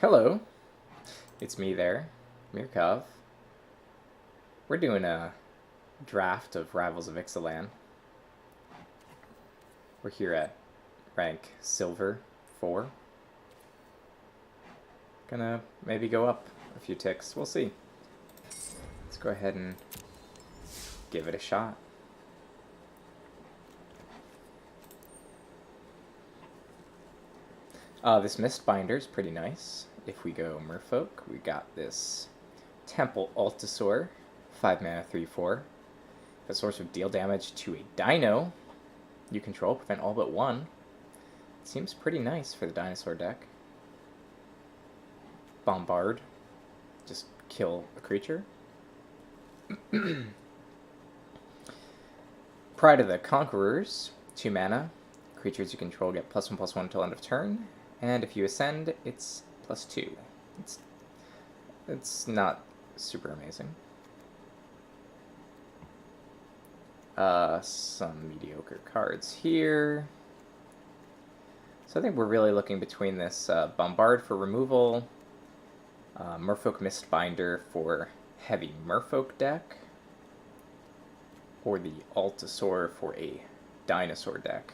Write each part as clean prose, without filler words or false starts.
Hello, it's me there, Mirkov. We're doing a draft of Rivals of Ixalan. We're here at rank Silver 4. Gonna maybe go up a few ticks, we'll see. Let's go ahead and give it a shot. This Mistbinder is pretty nice. If we go Merfolk, we got this Temple Altasaur, 5 mana, 3/4. The source would deal damage to a dino you control, prevent all but one. Seems pretty nice for the dinosaur deck. Bombard, just kill a creature. Pride of the Conquerors, 2 mana. Creatures you control get +1/+1 until end of turn, and if you ascend, it's +2. It's not super amazing. Some mediocre cards here. So I think we're really looking between this Bombard for removal, Merfolk Mistbinder for heavy Merfolk deck, or the Altasaur for a dinosaur deck.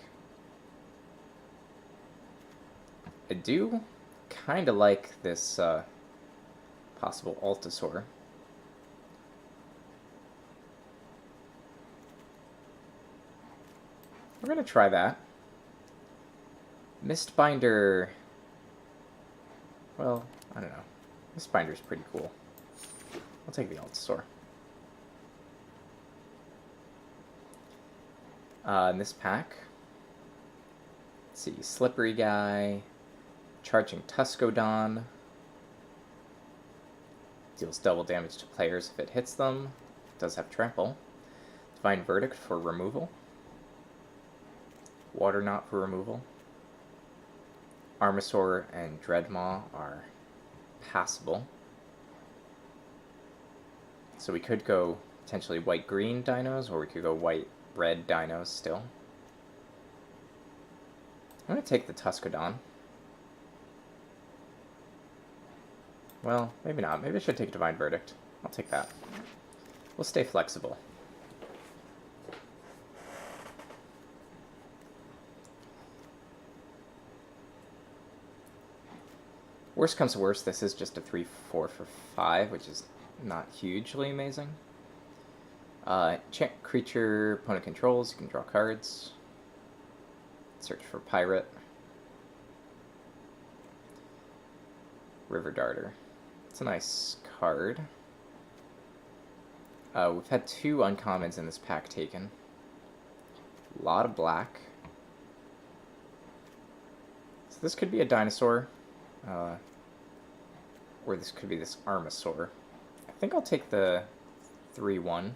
I do kind of like this possible Altasaur. We're going to try that. Mistbinder, well, I don't know. Mistbinder's pretty cool. I'll take the Altasaur. In this pack, let's see, Slippery Guy, Charging Tuskodon, deals double damage to players if it hits them, does have Trample, Divine Verdict for removal, Water Knot for removal, Armasaur and Dreadmaw are passable. So we could go potentially white-green dinos, or we could go white-red dinos still. I'm going to take the Tuskodon. Well, maybe not. Maybe I should take Divine Verdict. I'll take that. We'll stay flexible. Worst comes to worst, this is just a 3/4 for 5, which is not hugely amazing. Enchant creature opponent controls, you can draw cards. Search for Pirate. River Darter. It's a nice card. We've had 2 uncommons in this pack taken. A lot of black. So this could be a dinosaur. Or this could be this Armasaur. I think I'll take the 3/1.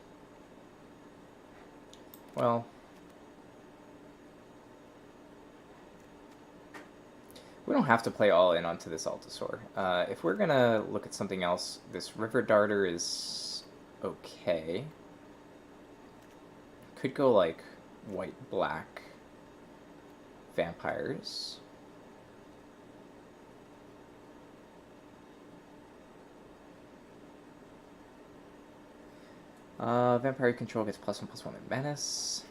Well, we don't have to play all in onto this Altasaur. If we're gonna look at something else, this River Darter is okay. Could go like white-black vampires. Vampire control gets +1/+1 in Menace.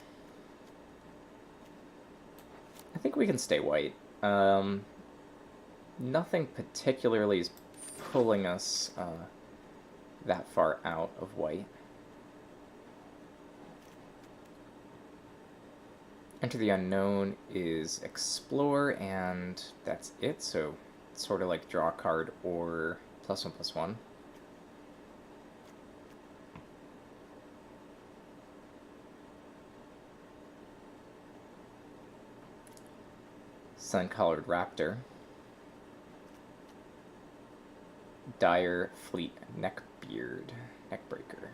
I think we can stay white. Nothing particularly is pulling us that far out of white. Enter the Unknown is Explore, and that's it. So it's sort of like draw a card or +1/+1. Sun-Collared Raptor, Dire Fleet Neckbeard, Neckbreaker.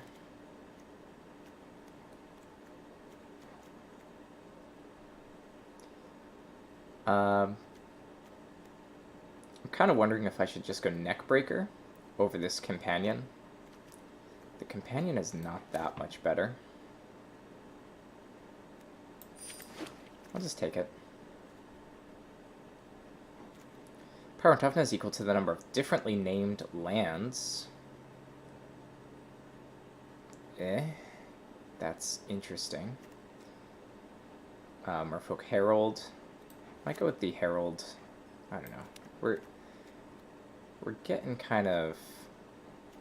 I'm kind of wondering if I should just go Neckbreaker over this Companion. The Companion is not that much better. I'll just take it. Power and toughness equal to the number of differently named lands. That's interesting. Merfolk Herald. Might go with the Herald. I don't know. We're getting kind of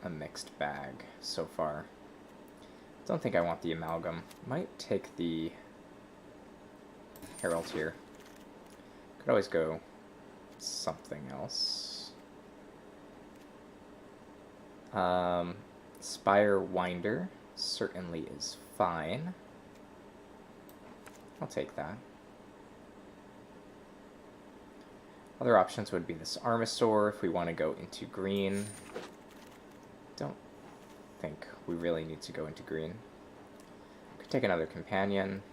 a mixed bag so far. Don't think I want the Amalgam. Might take the Herald here. Could always go something else. Spire Winder certainly is fine. I'll take that. Other options would be this Armasaur if we want to go into green. Don't think we really need to go into green. Could take another companion.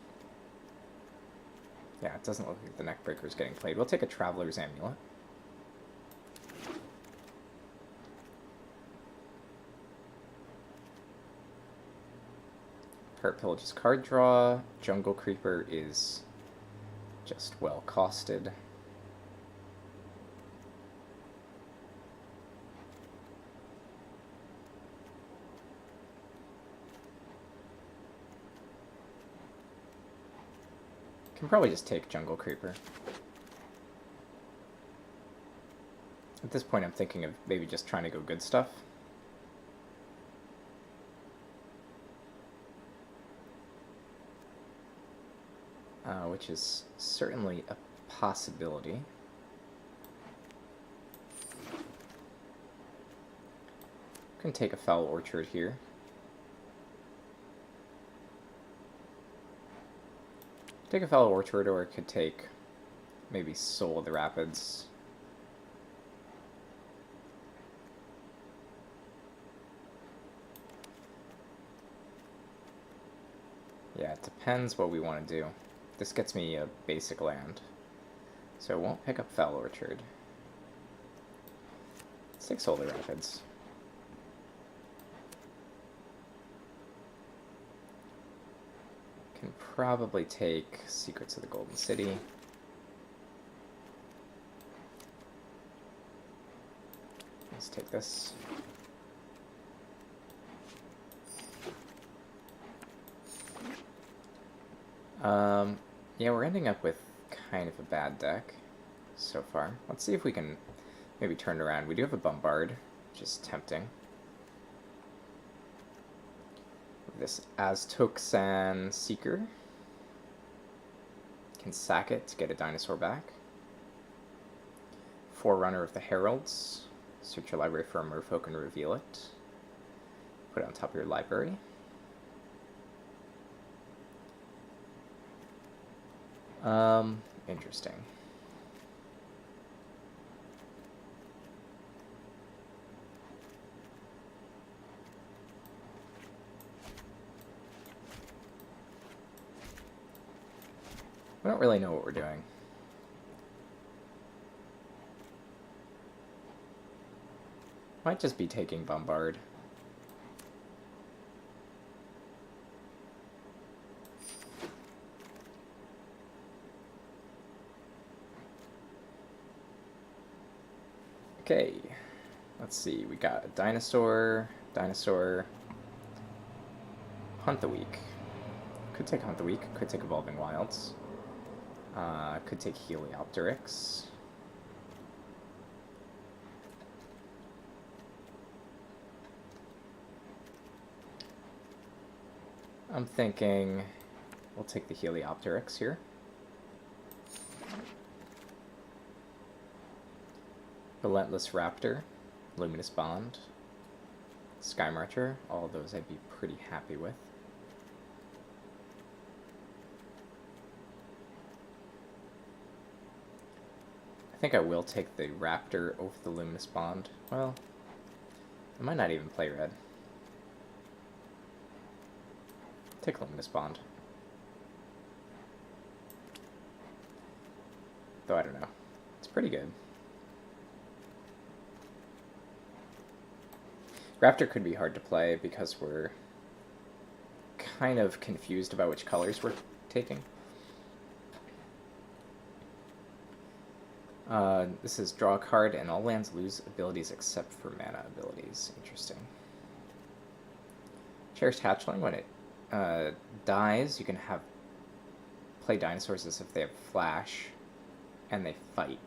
Yeah, it doesn't look like the Neckbreaker is getting played. We'll take a Traveler's Amulet. Parrot Pillage's card draw. Jungle Creeper is just well costed. Can probably just take Jungle Creeper. At this point, I'm thinking of maybe just trying to go good stuff. Which is certainly a possibility. Can take a Foul Orchard here. Take a Foul Orchard, or it could take maybe Soul of the Rapids. Yeah, it depends what we want to do. This gets me a basic land, so I won't pick up Foul Orchard. Let's take Soul of the Rapids. Can probably take Secrets of the Golden City. Let's take this. Yeah, we're ending up with kind of a bad deck so far. Let's see if we can maybe turn it around. We do have a Bombard, which is tempting. This Aztoxan Seeker. Can sack it to get a dinosaur back. Forerunner of the Heralds. Search your library for a Merfolk and reveal it. Put it on top of your library. Interesting. We don't really know what we're doing. Might just be taking Bombard. Okay, let's see, we got a Dinosaur, Hunt the Weak. Could take Hunt the Weak, could take Evolving Wilds. Could take Heliopteryx. I'm thinking we'll take the Heliopteryx here. Relentless Raptor, Luminous Bond, Sky Marcher, all of those I'd be pretty happy with. I think I will take the Raptor over the Luminous Bond. Well, I might not even play red. Take Luminous Bond. Though I don't know. It's pretty good. Raptor could be hard to play because we're kind of confused about which colors we're taking. This is draw a card and all lands lose abilities except for mana abilities. Interesting. Cherished Hatchling, when it dies, you can play dinosaurs as if they have flash, and they fight.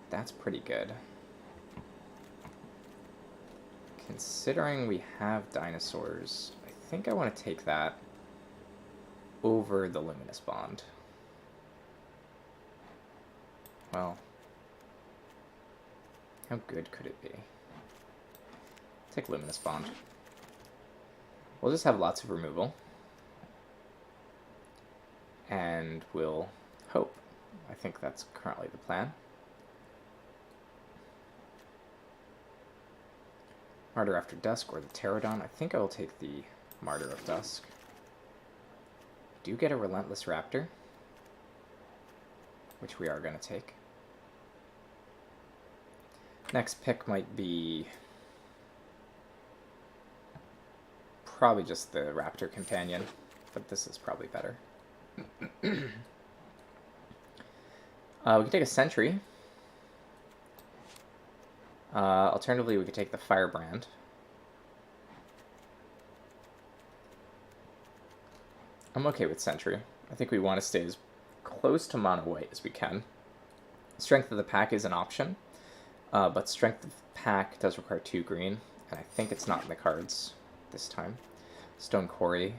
That's pretty good. Considering we have dinosaurs, I think I want to take that over the Luminous Bond. Well, how good could it be? Take Luminous Bond. We'll just have lots of removal. And we'll hope. I think that's currently the plan. Martyr After Dusk or the Pterodon. I think I will take the Martyr of Dusk. Do get a Relentless Raptor, which we are going to take. Next pick might be probably just the Raptor Companion, but this is probably better. We can take a Sentry. Alternatively, we could take the Firebrand. I'm okay with Sentry. I think we want to stay as close to mono white as we can. Strength of the Pack is an option, but Strength of the Pack does require 2 green, and I think it's not in the cards this time. Stone Quarry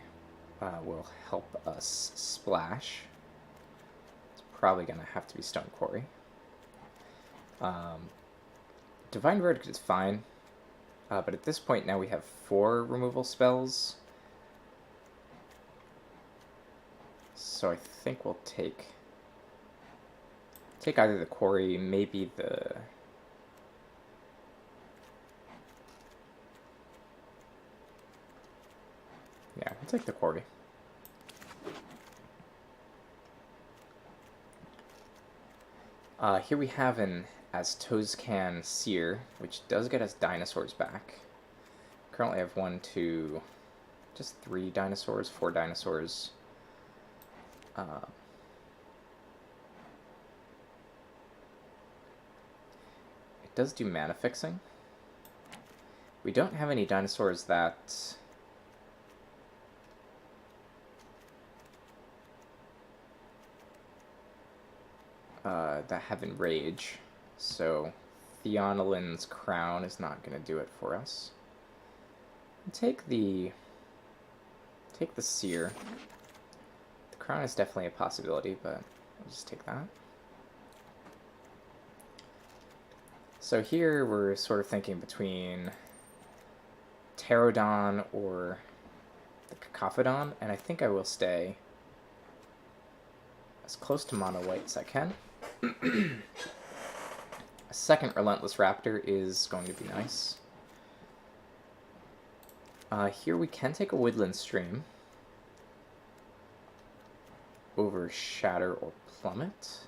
will help us splash. It's probably going to have to be Stone Quarry. Divine Verdict is fine, but at this point now we have 4 removal spells. So I think we'll take either the Quarry, maybe the... Yeah, we'll take the Quarry. Here we have an Aztozcan Seer, which does get us dinosaurs back. Currently I have 1, 2, just 3 dinosaurs, 4 dinosaurs. It does do mana fixing. We don't have any dinosaurs that have Enrage, so Theonolin's Crown is not going to do it for us. Take the Seer. The Crown is definitely a possibility, but I'll just take that. So here we're sort of thinking between Pterodon or the Cacophodon, and I think I will stay as close to mono white as I can. A second Relentless Raptor is going to be nice. Here we can take a Woodland Stream over Shatter or Plummet.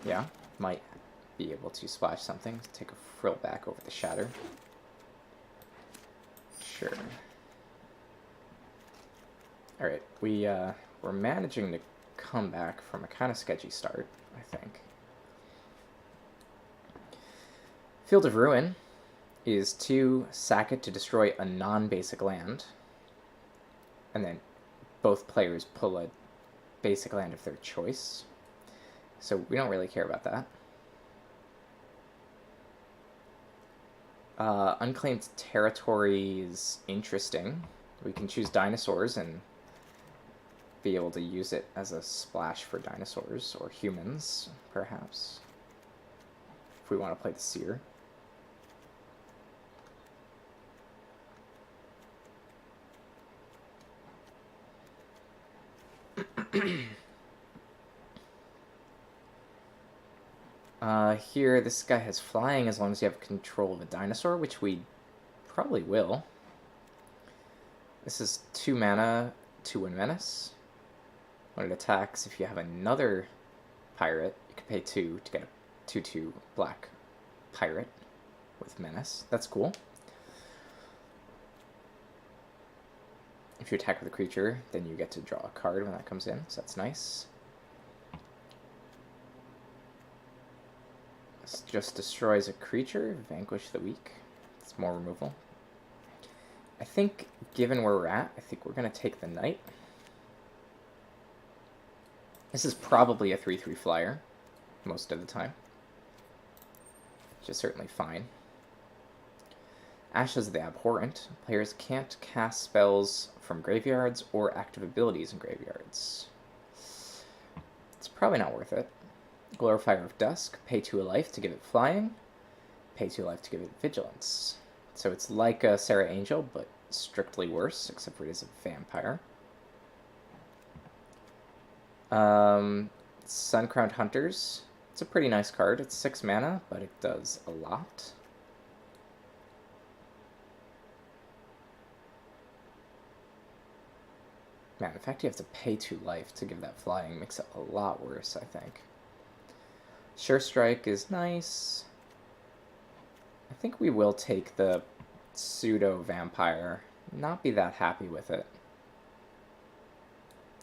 Yeah, might be able to splash something. Take a Frill back over the Shatter. Sure. Alright, we're managing to come back from a kind of sketchy start, I think. Field of Ruin is 2 sack it to destroy a non-basic land, and then both players pull a basic land of their choice. So we don't really care about that. Unclaimed Territory is interesting. We can choose dinosaurs and be able to use it as a splash for dinosaurs, or humans, perhaps, if we want to play the Seer. Here, this guy has flying as long as you have control of a dinosaur, which we probably will. This is 2 mana, 2-1 menace. When it attacks, if you have another pirate, you can pay 2 to get a 2/2 black pirate with menace. That's cool. If you attack with a creature, then you get to draw a card when that comes in, so that's nice. This just destroys a creature. Vanquish the weak. It's more removal. I think, given where we're at, I think we're going to take the knight. This is probably a 3/3 flyer most of the time, which is certainly fine. Ashes of the Abhorrent. Players can't cast spells from graveyards or active abilities in graveyards. It's probably not worth it. Glorifier of Dusk. Pay 2 a life to give it flying. Pay 2 life to give it vigilance. So it's like a Sarah Angel, but strictly worse, except for it is a vampire. Sun-Crowned Hunters. It's a pretty nice card. It's 6 mana, but it does a lot. Man, the fact you have to pay 2 life to give that flying makes it a lot worse, I think. Sure Strike is nice. I think we will take the pseudo-vampire. Not be that happy with it.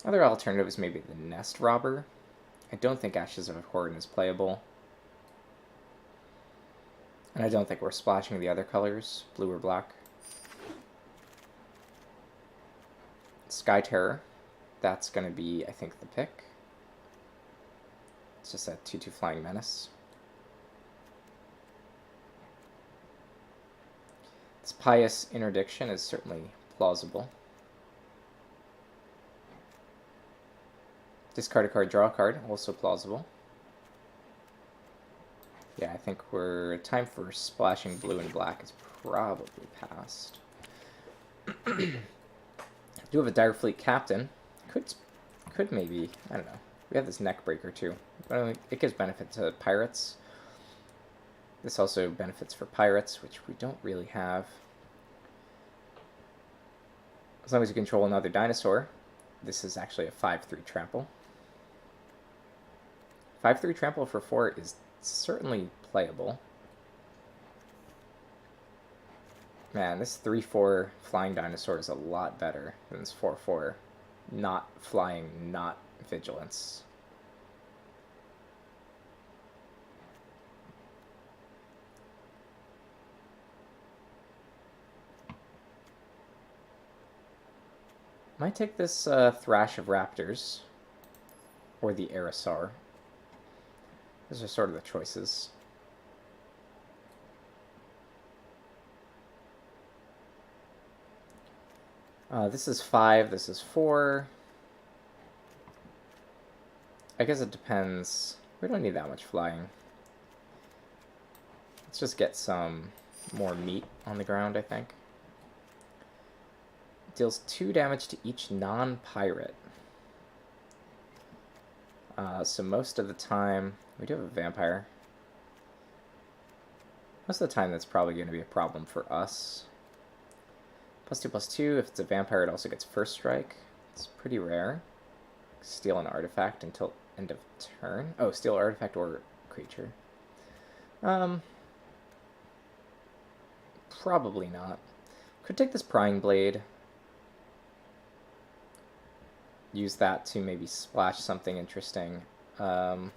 Other alternative is maybe the Nest Robber. I don't think Ashes of Abhorrent is playable. And I don't think we're splashing the other colors, blue or black. Sky Terror. That's going to be, I think, the pick. It's just a 2/2 Flying Menace. This Pious Interdiction is certainly plausible. Discard a card, draw a card, also plausible. Yeah, I think we're time for splashing blue and black is probably past. Do have a Direfleet Captain. Could maybe, I don't know. We have this Neckbreaker too. But it gives benefit to pirates. This also benefits for pirates, which we don't really have. As long as you control another dinosaur. This is actually a 5/3 trample. 5/3 trample for 4 is certainly playable. Man, this 3/4 flying dinosaur is a lot better than this 4/4 not flying, not vigilance. Might take this Thrash of Raptors or the Aerosaur. Those are sort of the choices. This is 5, this is 4. I guess it depends. We don't need that much flying. Let's just get some more meat on the ground, I think. Deals 2 damage to each non-pirate. So most of the time, we do have a vampire. Most of the time that's probably going to be a problem for us. +2/+2, if it's a vampire it also gets first strike. It's pretty rare. Steal an artifact until end of turn. Oh, steal artifact or creature. Probably not. Could take this Prying Blade. Use that to maybe splash something interesting. Wondering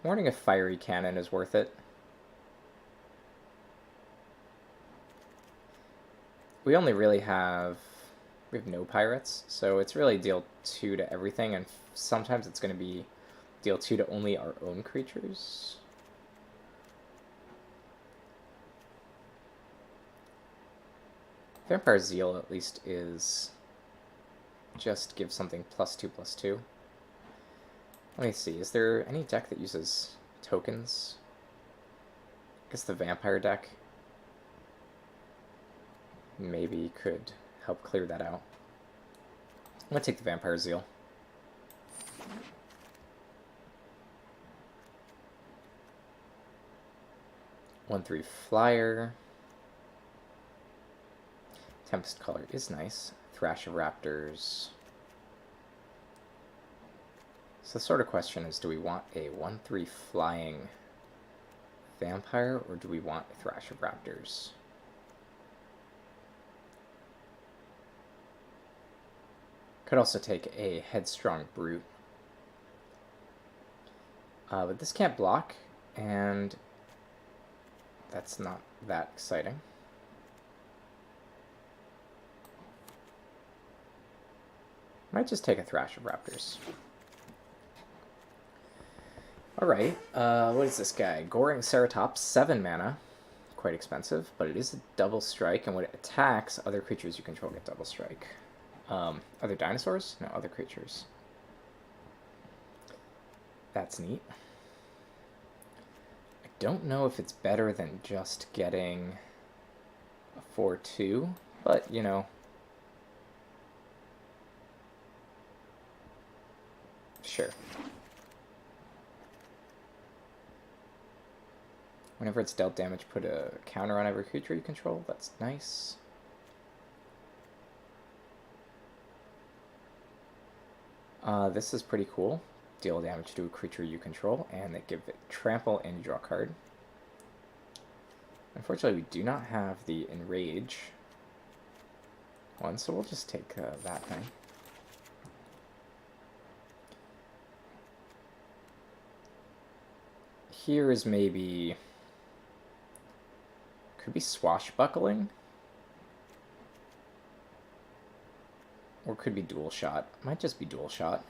if Fiery Cannon is worth it. We only really have... We have no pirates, so it's really deal 2 to everything, and sometimes it's going to be deal 2 to only our own creatures. Vampire Zeal at least is... just give something +2/+2. Let me see, is there any deck that uses tokens? I guess the vampire deck maybe could help clear that out. I'm going to take the Vampire Zeal. +1/3 flyer. Tempest Color is nice. Thrash of Raptors. So the sort of question is, do we want a 1/3 flying vampire, or do we want a Thrash of Raptors? Could also take a Headstrong Brute. But this can't block, and that's not that exciting. Might just take a Thrash of Raptors. Alright, what is this guy? Goring Ceratops, 7 mana. Quite expensive, but it is a double strike, and when it attacks, other creatures you control get double strike. Other dinosaurs? No, other creatures. That's neat. I don't know if it's better than just getting a 4-2, but, you know. Sure. Whenever it's dealt damage, put a counter on every creature you control. That's nice. This is pretty cool. Deal damage to a creature you control, and they give it trample and you draw a card. Unfortunately, we do not have the Enrage one, so we'll just take that thing. Here is maybe... could be Swashbuckling. Or could be Dual Shot. Might just be Dual Shot.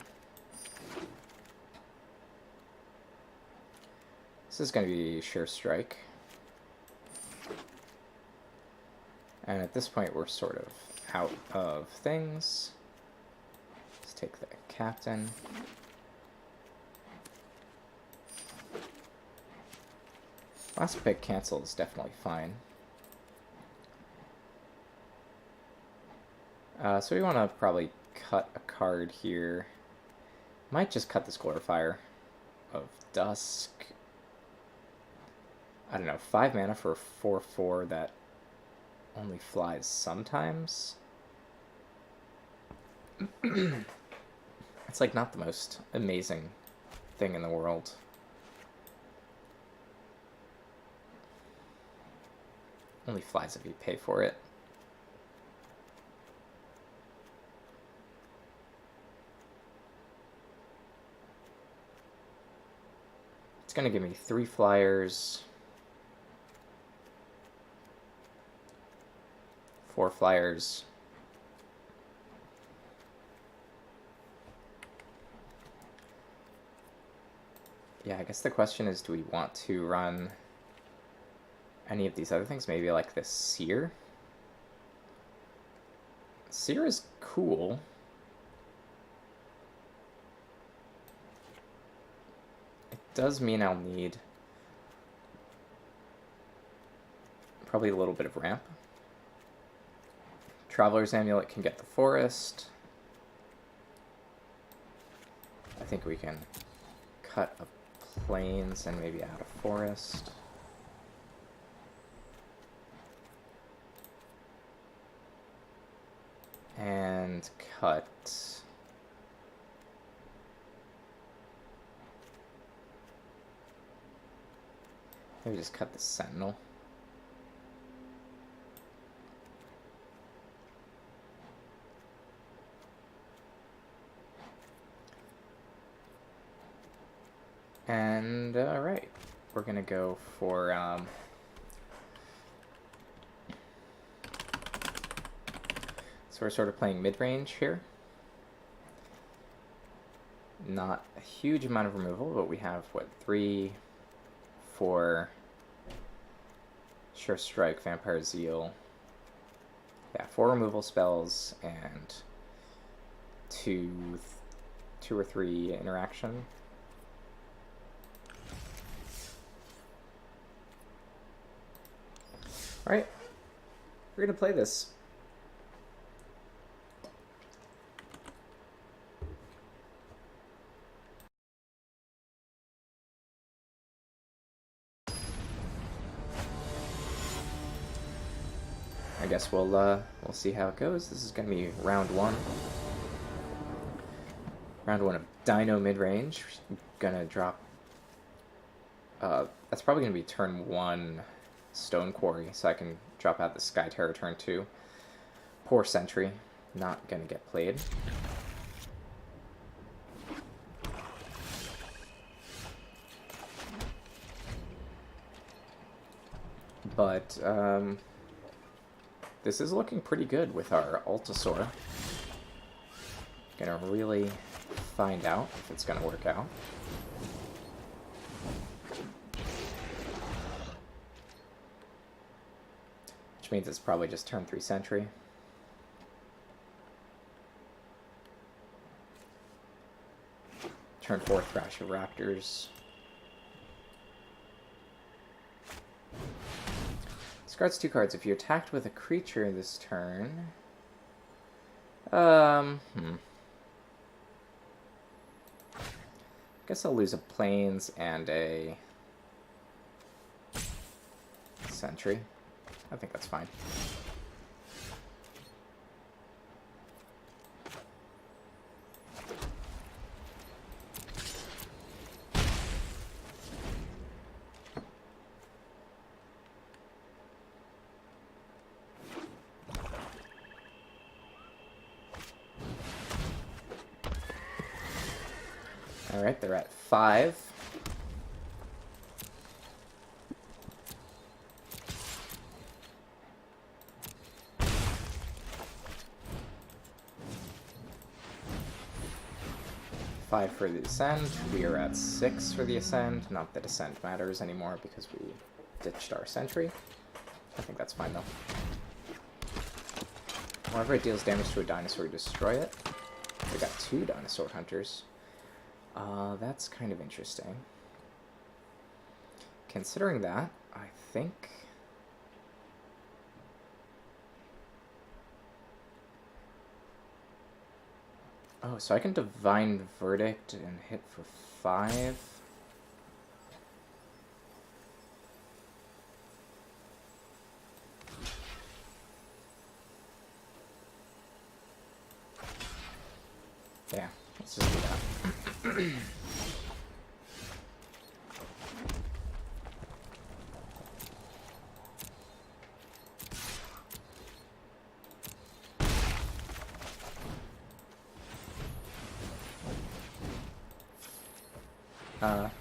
This is going to be Sure Strike. And at this point, we're sort of out of things. Let's take the Captain. Last pick cancel is definitely fine. So we want to probably cut a card here. Might just cut this Glorifier of Dusk. I don't know, 5 mana for a 4/4 that only flies sometimes. It's like not the most amazing thing in the world. Only flies if you pay for it. It's going to give me 3 flyers, 4 flyers. Yeah, I guess the question is, do we want to run any of these other things? Maybe like this Seer? Seer is cool. It does mean I'll need probably a little bit of ramp. Traveler's Amulet can get the forest. I think we can cut a plains and maybe add a forest. And cut... maybe just cut the Sentinel. And, alright, we're gonna go for, so we're sort of playing mid-range here. Not a huge amount of removal, but we have, what, 3, 4, Sure Strike, Vampire Zeal. Yeah, 4 removal spells and 2 or 3 interaction. Alright, we're gonna play this. I guess we'll see how it goes. This is gonna be round 1. Round 1 of Dino mid-range. Gonna drop... that's probably gonna be turn 1 Stone Quarry, so I can drop out the Sky Terror turn 2. Poor Sentry, not gonna get played. But this is looking pretty good with our Altasaur. Gonna really find out if it's gonna work out. Which means it's probably just turn 3 Sentry. Turn 4 Thrash of Raptors. Discards 2 cards. If you attacked with a creature this turn... Guess I'll lose a Plains and a Sentry. I think that's fine. Alright, they're at 5. Five for the Ascend. We are at 6 for the Ascend. Not that Ascend matters anymore because we ditched our Sentry. I think that's fine though. Whenever it deals damage to a dinosaur, you destroy it. We got 2 Dinosaur Hunters. That's kind of interesting. Considering that, I think... Oh, so I can Divine Verdict and hit for 5. Yeah, let's just do that.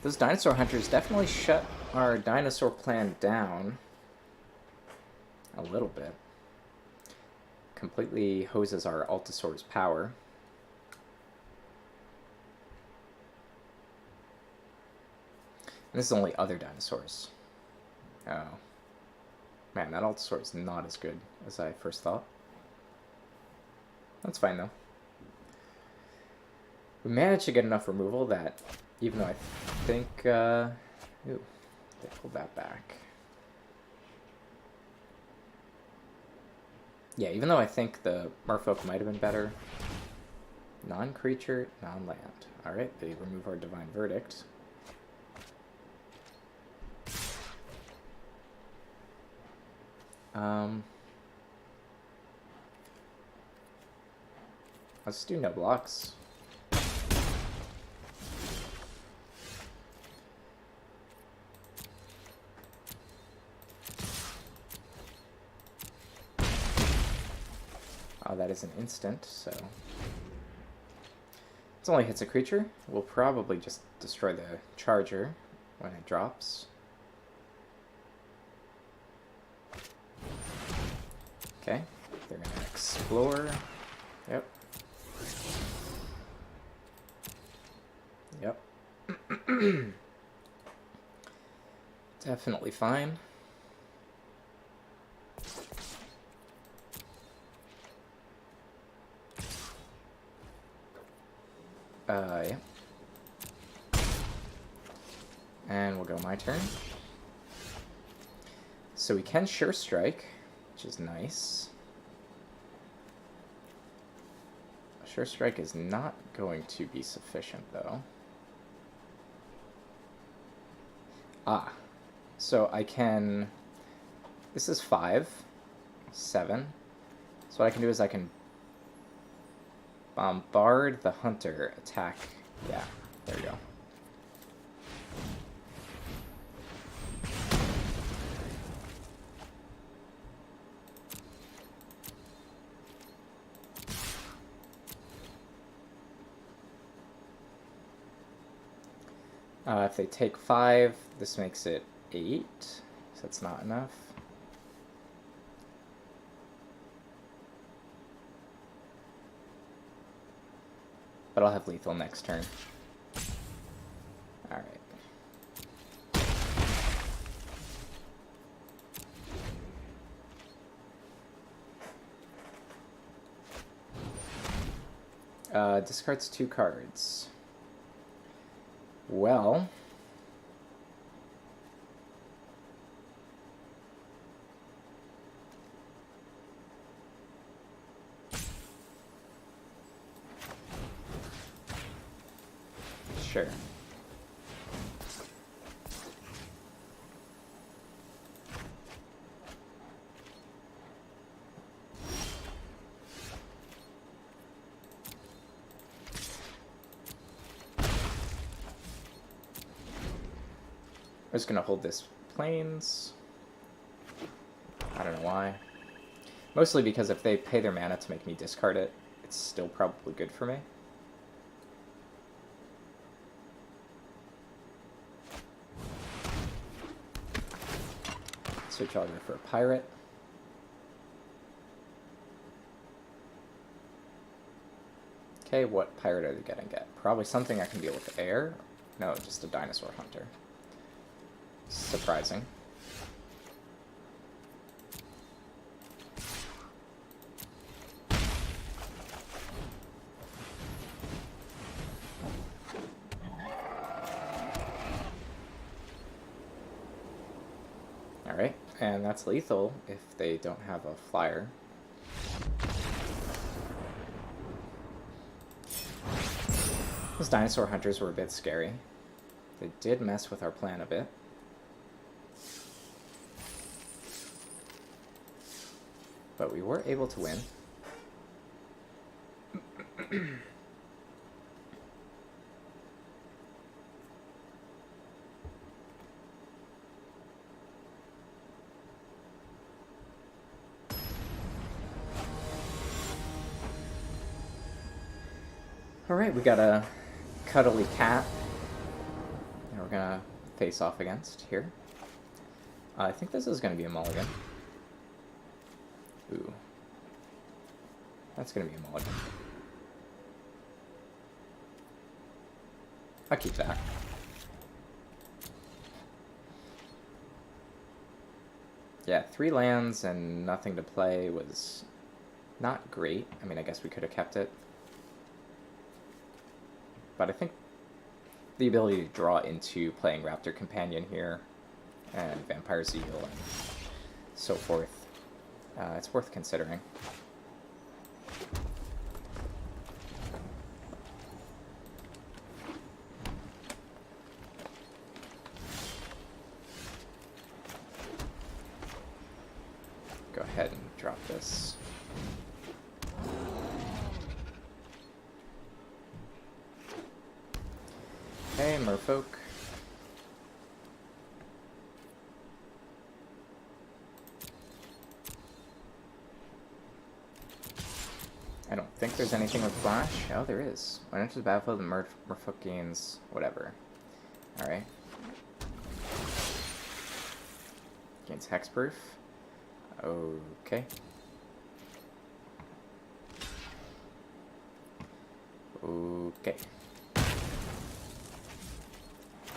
Those Dinosaur Hunters definitely shut our dinosaur plan down a little bit. Completely hoses our Altasaur's power. And this is only other dinosaurs. Oh. Man, that Altasaur is not as good as I first thought. That's fine, though. We managed to get enough removal that, even though I think... ooh, they pulled that back. Yeah, even though I think the Merfolk might have been better. Non-creature, non-land. Alright, they remove our Divine Verdict. Let's do no blocks. Oh, that is an instant, so... It only hits a creature. We'll probably just destroy the charger when it drops. Okay, they're gonna explore. Yep. Yep. Definitely fine. Yeah. And we'll go my turn. So we can Sure Strike, which is nice. Sure Strike is not going to be sufficient, though. Ah. So I can... This is 5. 7. So what I can do is I can bombard the hunter, attack. Yeah, there we go. If they take 5, this makes it 8, so that's not enough. but I'll have lethal next turn. Alright. Discards 2 cards. Well... Sure. I'm just gonna hold this plains. I don't know why. Mostly because if they pay their mana to make me discard it, it's still probably good for me. Switch Auger for a pirate. Okay, what pirate are they gonna get? Probably something I can deal with air. No, just a dinosaur hunter. Surprising. Alright, and that's lethal if they don't have a flyer. Those dinosaur hunters were a bit scary. They did mess with our plan a bit. But we were able to win. Alright, we got a cuddly cat that we're gonna face off against here. I think this is gonna be a mulligan. Ooh. That's gonna be a mulligan. I'll keep that. Yeah, 3 lands and nothing to play was not great. I mean, I guess we could have kept it. But I think the ability to draw into playing Raptor Companion here, and Vampire Zeal, and so forth, it's worth considering. Go ahead and drop this. Okay, Merfolk. I don't think there's anything with Flash. Oh, there is. When enters the battlefield, the Merfolk gains whatever. Alright. Gains Hexproof. Okay. Okay.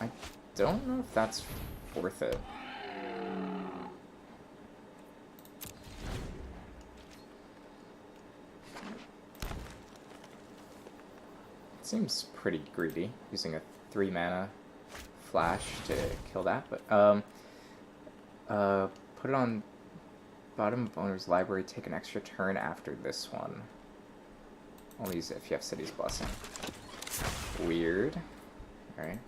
I don't know if that's worth it. Seems pretty greedy, using a 3 mana flash to kill that, but put it on bottom of owner's library, take an extra turn after this one. Only use it if you have City's Blessing. Weird. Alright.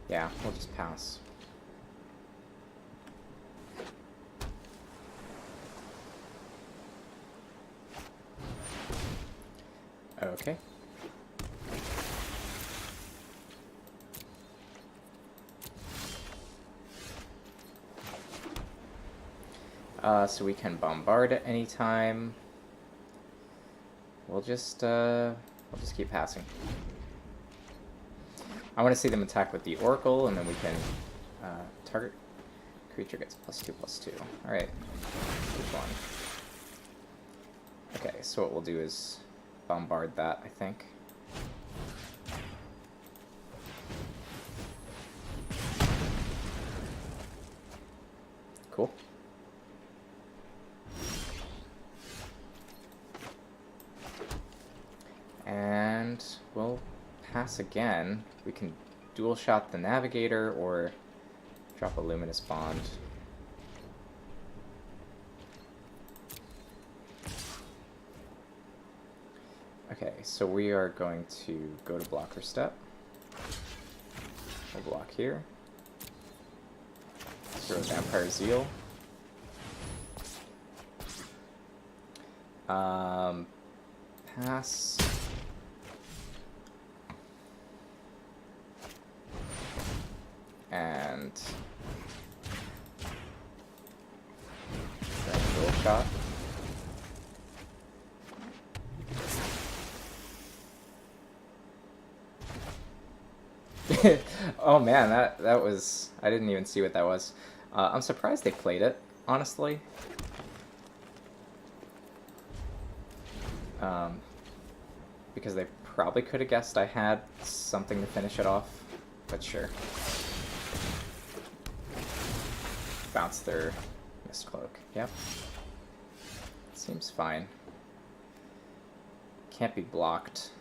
Yeah, we'll just pass. Okay. So we can bombard at any time. We'll just I'll just keep passing. I want to see them attack with the Oracle, and then we can target creature gets +2/+2. Alright, which one? Okay, so what we'll do is bombard that, I think. Cool. And we'll pass again. We can dual shot the Navigator or drop a Luminous Bond. Okay, so we are going to go to blocker step. We'll block here. Throw Vampire Zeal. Pass. And dual shot. Oh man, that was... I didn't even see what that was. I'm surprised they played it, honestly. Because they probably could have guessed I had something to finish it off, but sure. Bounce their Mist Cloak. Yep. Seems fine. Can't be blocked,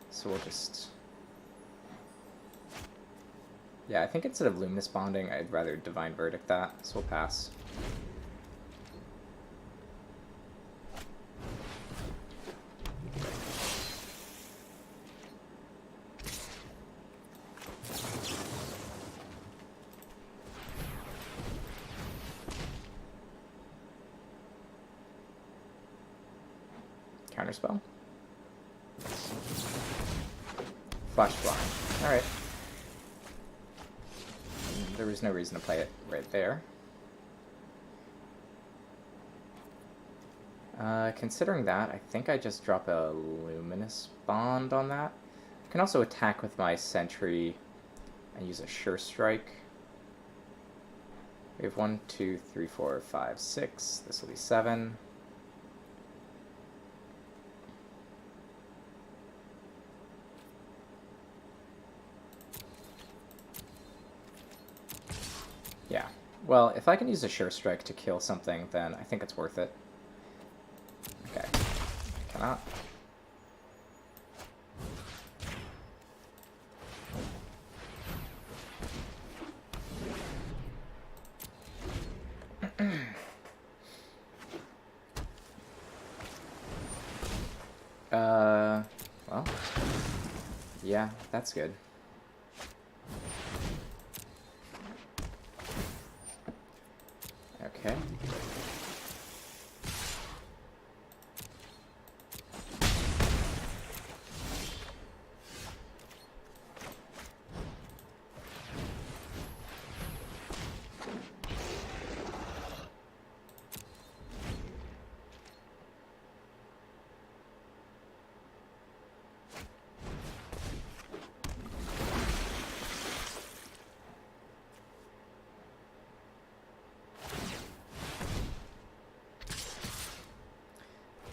so we'll just... Yeah, I think instead of Luminous Bonding, I'd rather Divine Verdict that, so we'll pass. Counterspell. Flash Blind. Alright. There was no reason to play it right there. Considering that, I think I just drop a Luminous Bond on that. I can also attack with my Sentry and use a Sure Strike. We have 1, 2, 3, 4, 5, 6. This will be 7. Yeah. Well, if I can use a Sure Strike to kill something, then I think it's worth it. Okay. Cannot. Well. Yeah, that's good. Okay.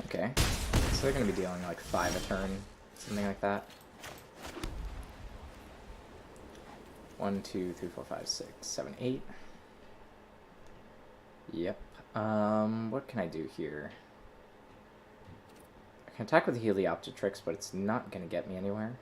Okay, so they're going to be dealing like 5 a turn, something like that. 1, 2, 3, 4, 5, 6, 7, 8. Yep. What can I do here? I can attack with the Heliopteryx, but it's not going to get me anywhere.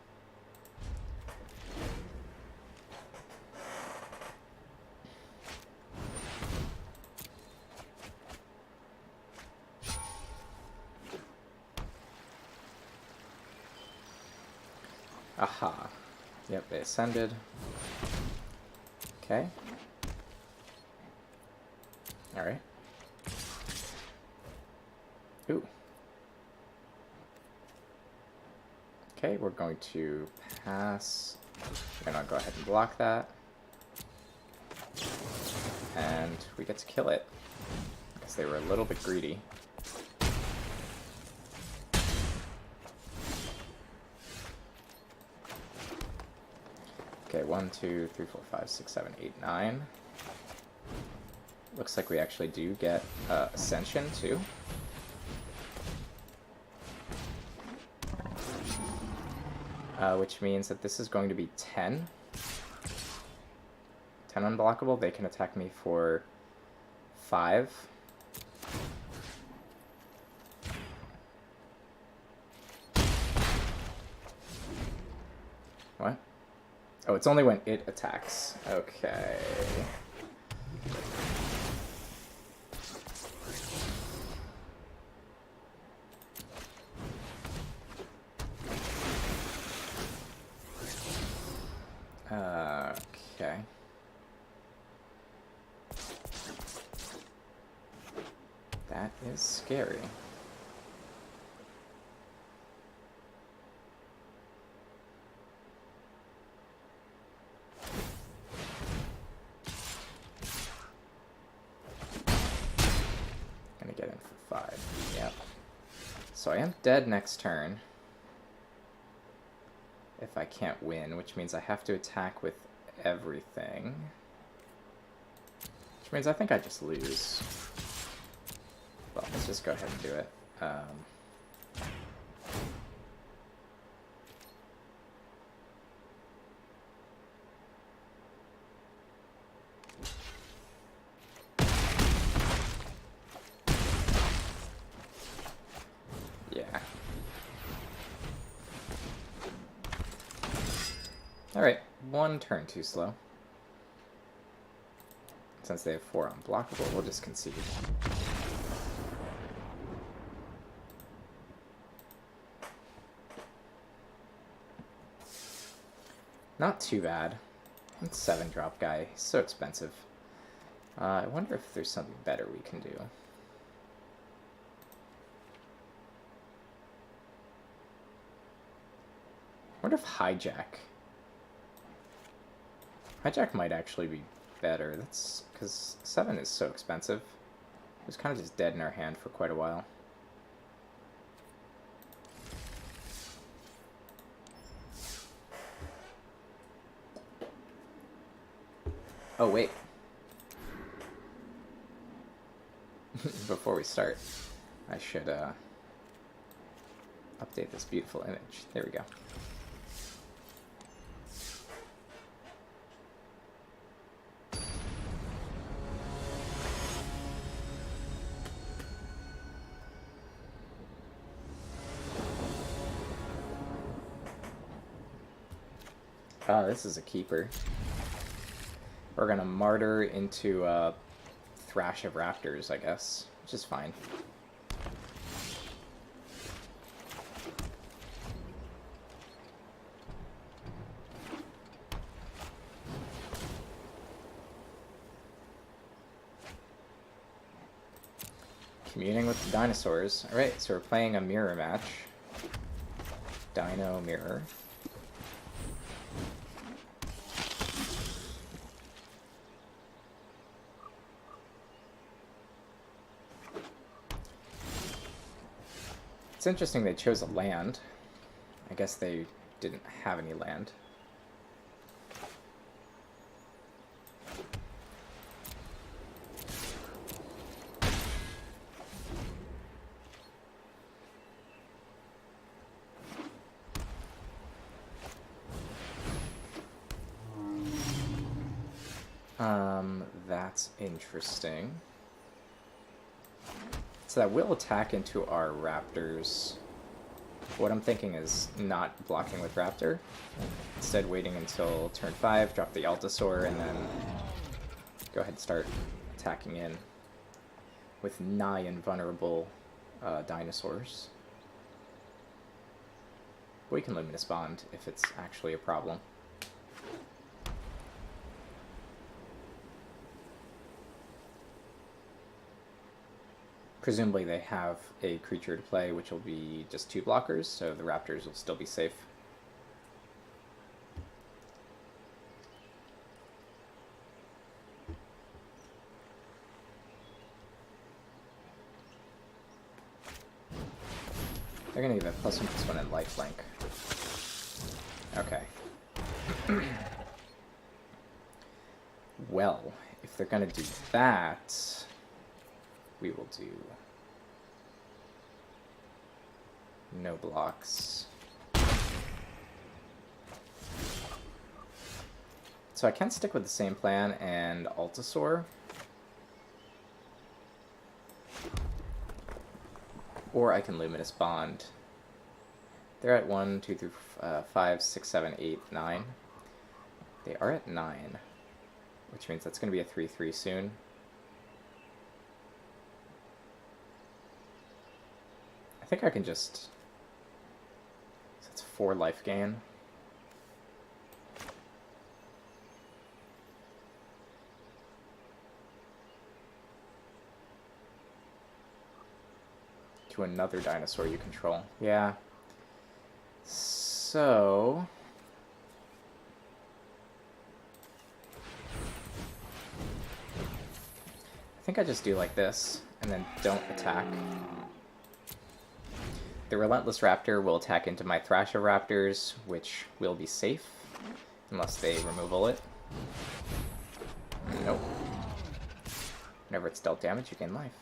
Aha. Yep, they ascended. Okay. Alright. Ooh. Okay, we're going to pass. We're gonna go ahead and block that. And we get to kill it. Because they were a little bit greedy. Okay, 1, 2, 3, 4, 5, 6, 7, 8, 9. Looks like we actually do get Ascension, too. Which means that this is going to be 10. 10 unblockable. They can attack me for 5. What? Oh, it's only when it attacks. Okay. Okay. That is scary. Gonna get in for 5. Yep. So I am dead next turn. If I can't win, which means I have to attack with everything. Which means I think I just lose. Well, let's just go ahead and do it. Yeah. Alright, 1 turn too slow. Since they have 4 unblockable, we'll just concede. Not too bad. That 7-drop guy, he's so expensive. I wonder if there's something better we can do. I wonder if Hijack... Hijack might actually be better. That's because 7 is so expensive. It was kind of just dead in our hand for quite a while. Oh, wait. Before we start, I should update this beautiful image. There we go. This is a keeper. We're gonna martyr into Thrash of Raptors, I guess, which is fine. Communing with the dinosaurs. Alright, so we're playing a mirror match. Dino mirror. It's interesting they chose a land. I guess they didn't have any land. That's interesting. So that will attack into our raptors. What I'm thinking is not blocking with raptor. Instead waiting until turn 5, drop the Altasaur, and then go ahead and start attacking in with nigh invulnerable dinosaurs. We can Luminous Bond if it's actually a problem. Presumably they have a creature to play, which will be just 2 blockers, so the raptors will still be safe. They're gonna give a +1/+1 and lifelink. Okay. Well, if they're going to do that, we will do no blocks. So I can stick with the same plan and Altasaur. Or I can Luminous Bond. They're at 1, 2, 3, 5, 6, 7, 8, 9. They are at 9, which means that's going to be a 3/3 soon. I think I can just... So that's 4 life gain. To another dinosaur you control. Yeah. So... I think I just do like this, and then don't attack. The Relentless Raptor will attack into my Thrasher-Raptors, which will be safe, unless they removal it. Nope. Whenever it's dealt damage, you gain life.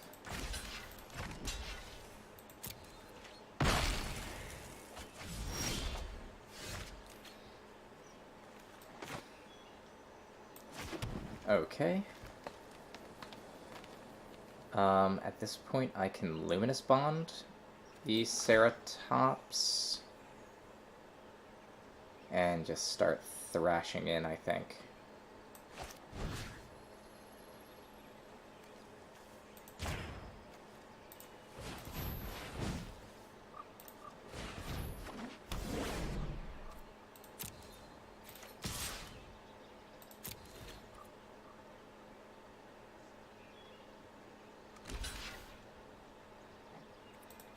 Okay. At this point, I can Luminous Bond the Ceratops and just start thrashing in, I think.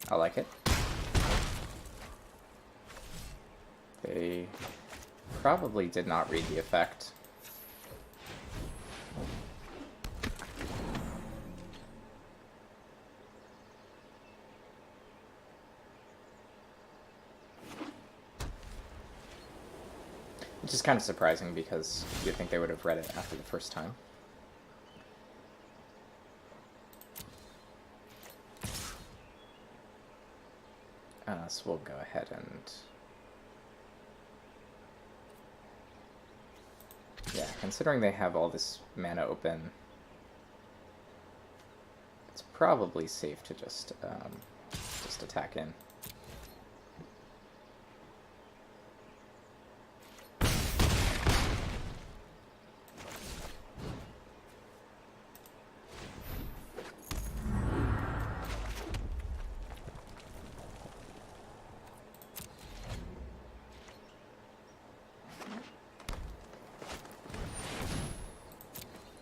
I like it. They probably did not read the effect. Which is kind of surprising because you'd think they would have read it after the first time. So we'll go ahead and... Yeah, considering they have all this mana open, it's probably safe to just attack in.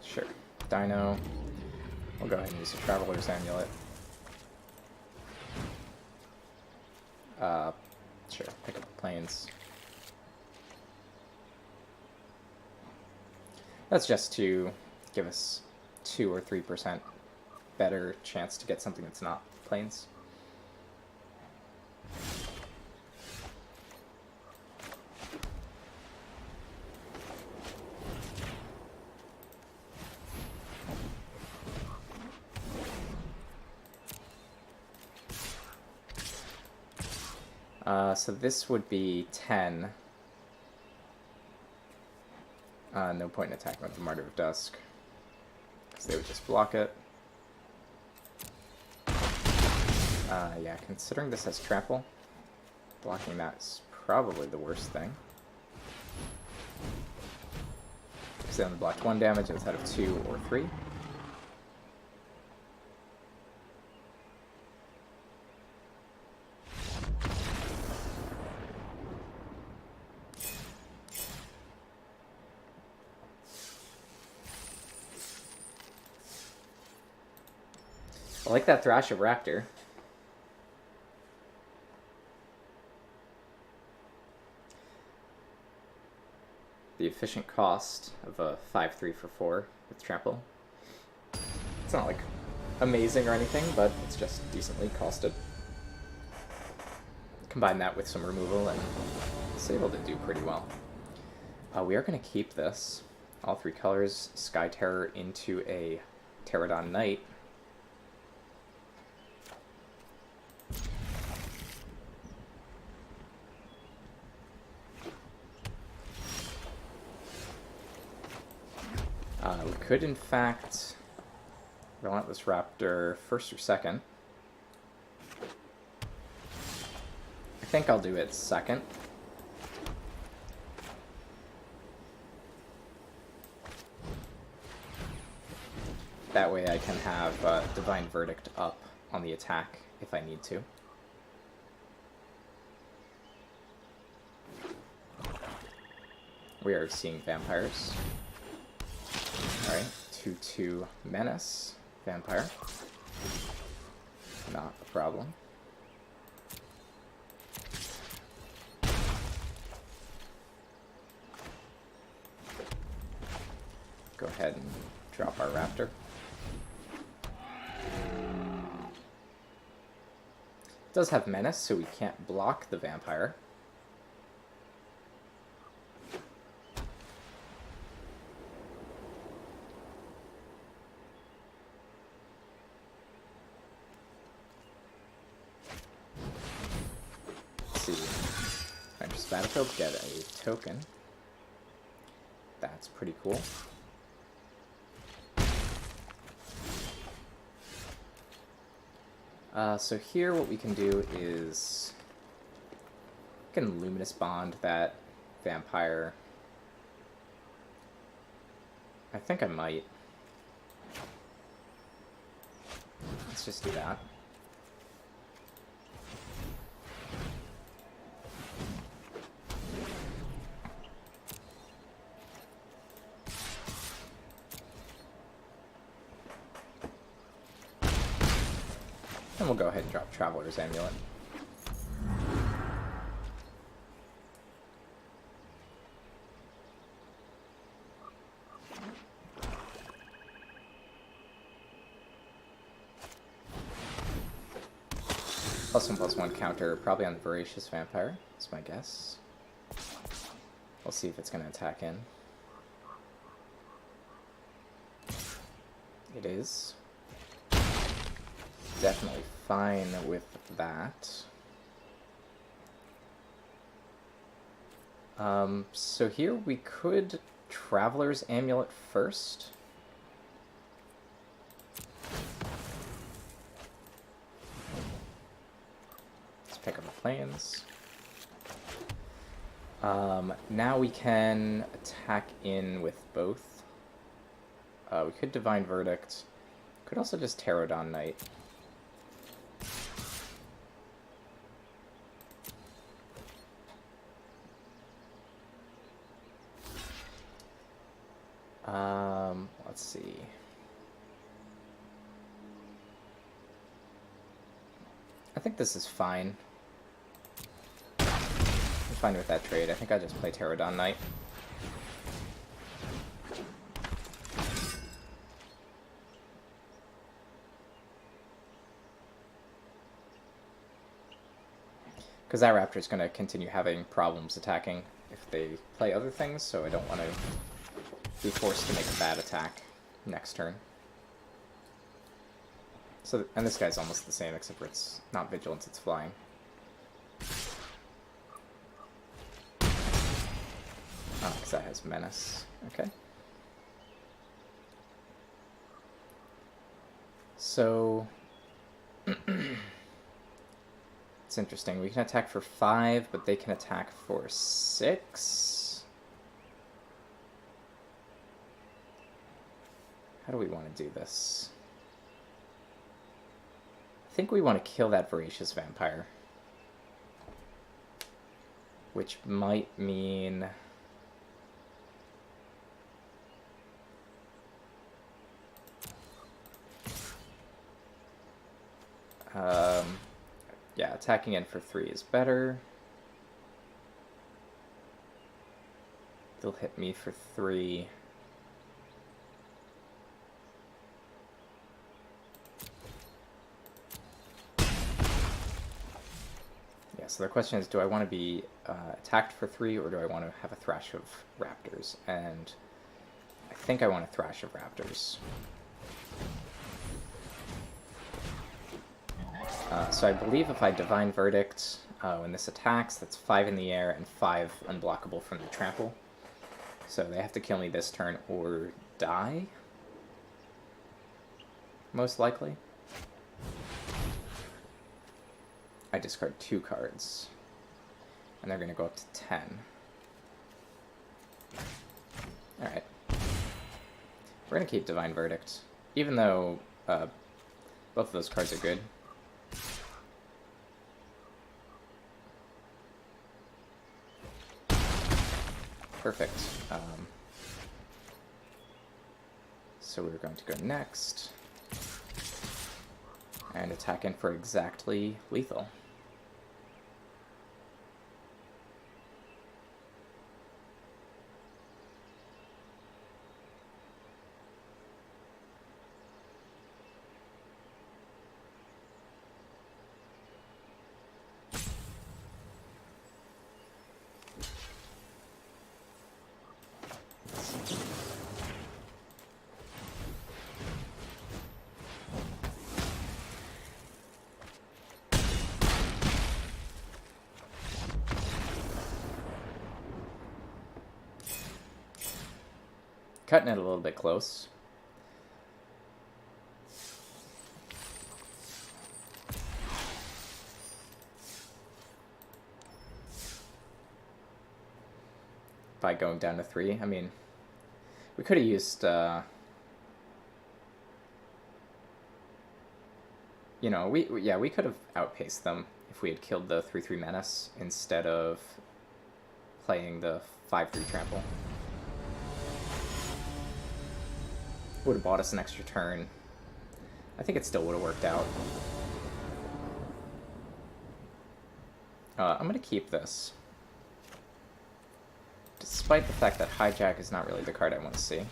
Sure. Dino. We'll go ahead and use the Traveler's Amulet. Sure. Pick up the planes. That's just to give us 2 or 3% better chance to get something that's not planes. So this would be 10. No point in attacking with the Martyr of Dusk, because they would just block it. Yeah, considering this has trample, blocking that is probably the worst thing. Because they only blocked 1 damage instead of 2 or 3. I like that Thrasher Raptor. The efficient cost of a 5/3 for 4 with trample. It's not like amazing or anything, but it's just decently costed. Combine that with some removal and it's able to do pretty well. We are going to keep this all 3 colors, Sky Terror into a Pterodon Knight. We could, in fact, Relentless Raptor first or second. I think I'll do it second. That way I can have Divine Verdict up on the attack if I need to. We are seeing vampires. Alright, 2/2 Menace. Vampire. Not a problem. Go ahead and drop our Raptor. It does have Menace, so we can't block the Vampire. Enters battlefield, get a token. That's pretty cool. So here what we can do is we can Luminous Bond that Vampire. I think I might. Let's just do that. And we'll go ahead and drop Traveler's Amulet. +1/+1 counter, probably on the Voracious Vampire, is my guess. We'll see if it's going to attack in. It is. Definitely fine with that. So here we could Traveler's Amulet first. Let's pick up the planes. Now we can attack in with both. We could Divine Verdict. Could also just Pterodon Knight. Let's see. I think this is fine. I'm fine with that trade. I think I'll just play Pterodon Knight. Because that Raptor is going to continue having problems attacking if they play other things, so I don't want to be forced to make a bad attack next turn. So, and this guy's almost the same, except for it's not Vigilance, it's Flying. Oh, because that has Menace. Okay. So, it's interesting. We can attack for 5, but they can attack for 6. How do we want to do this? I think we want to kill that Voracious Vampire. Which might mean... yeah, attacking in for 3 is better. They'll hit me for 3. So the question is, do I want to be attacked for 3, or do I want to have a thrash of Raptors? And I think I want a Thrash of Raptors. So I believe if I Divine Verdict when this attacks, that's 5 in the air and 5 unblockable from the trample. So they have to kill me this turn or die, most likely. I discard 2 cards, and they're going to go up to 10. Alright. We're going to keep Divine Verdict, even though both of those cards are good. Perfect. So we're going to go next and attack in for exactly lethal. Cutting it a little bit close. By going down to 3, I mean, we could have used, you know, we could have outpaced them if we had killed the 3/3 Menace instead of playing the 5/3 Trample. Would have bought us an extra turn. I think it still would have worked out. I'm going to keep this. Despite the fact that Hijack is not really the card I want to see.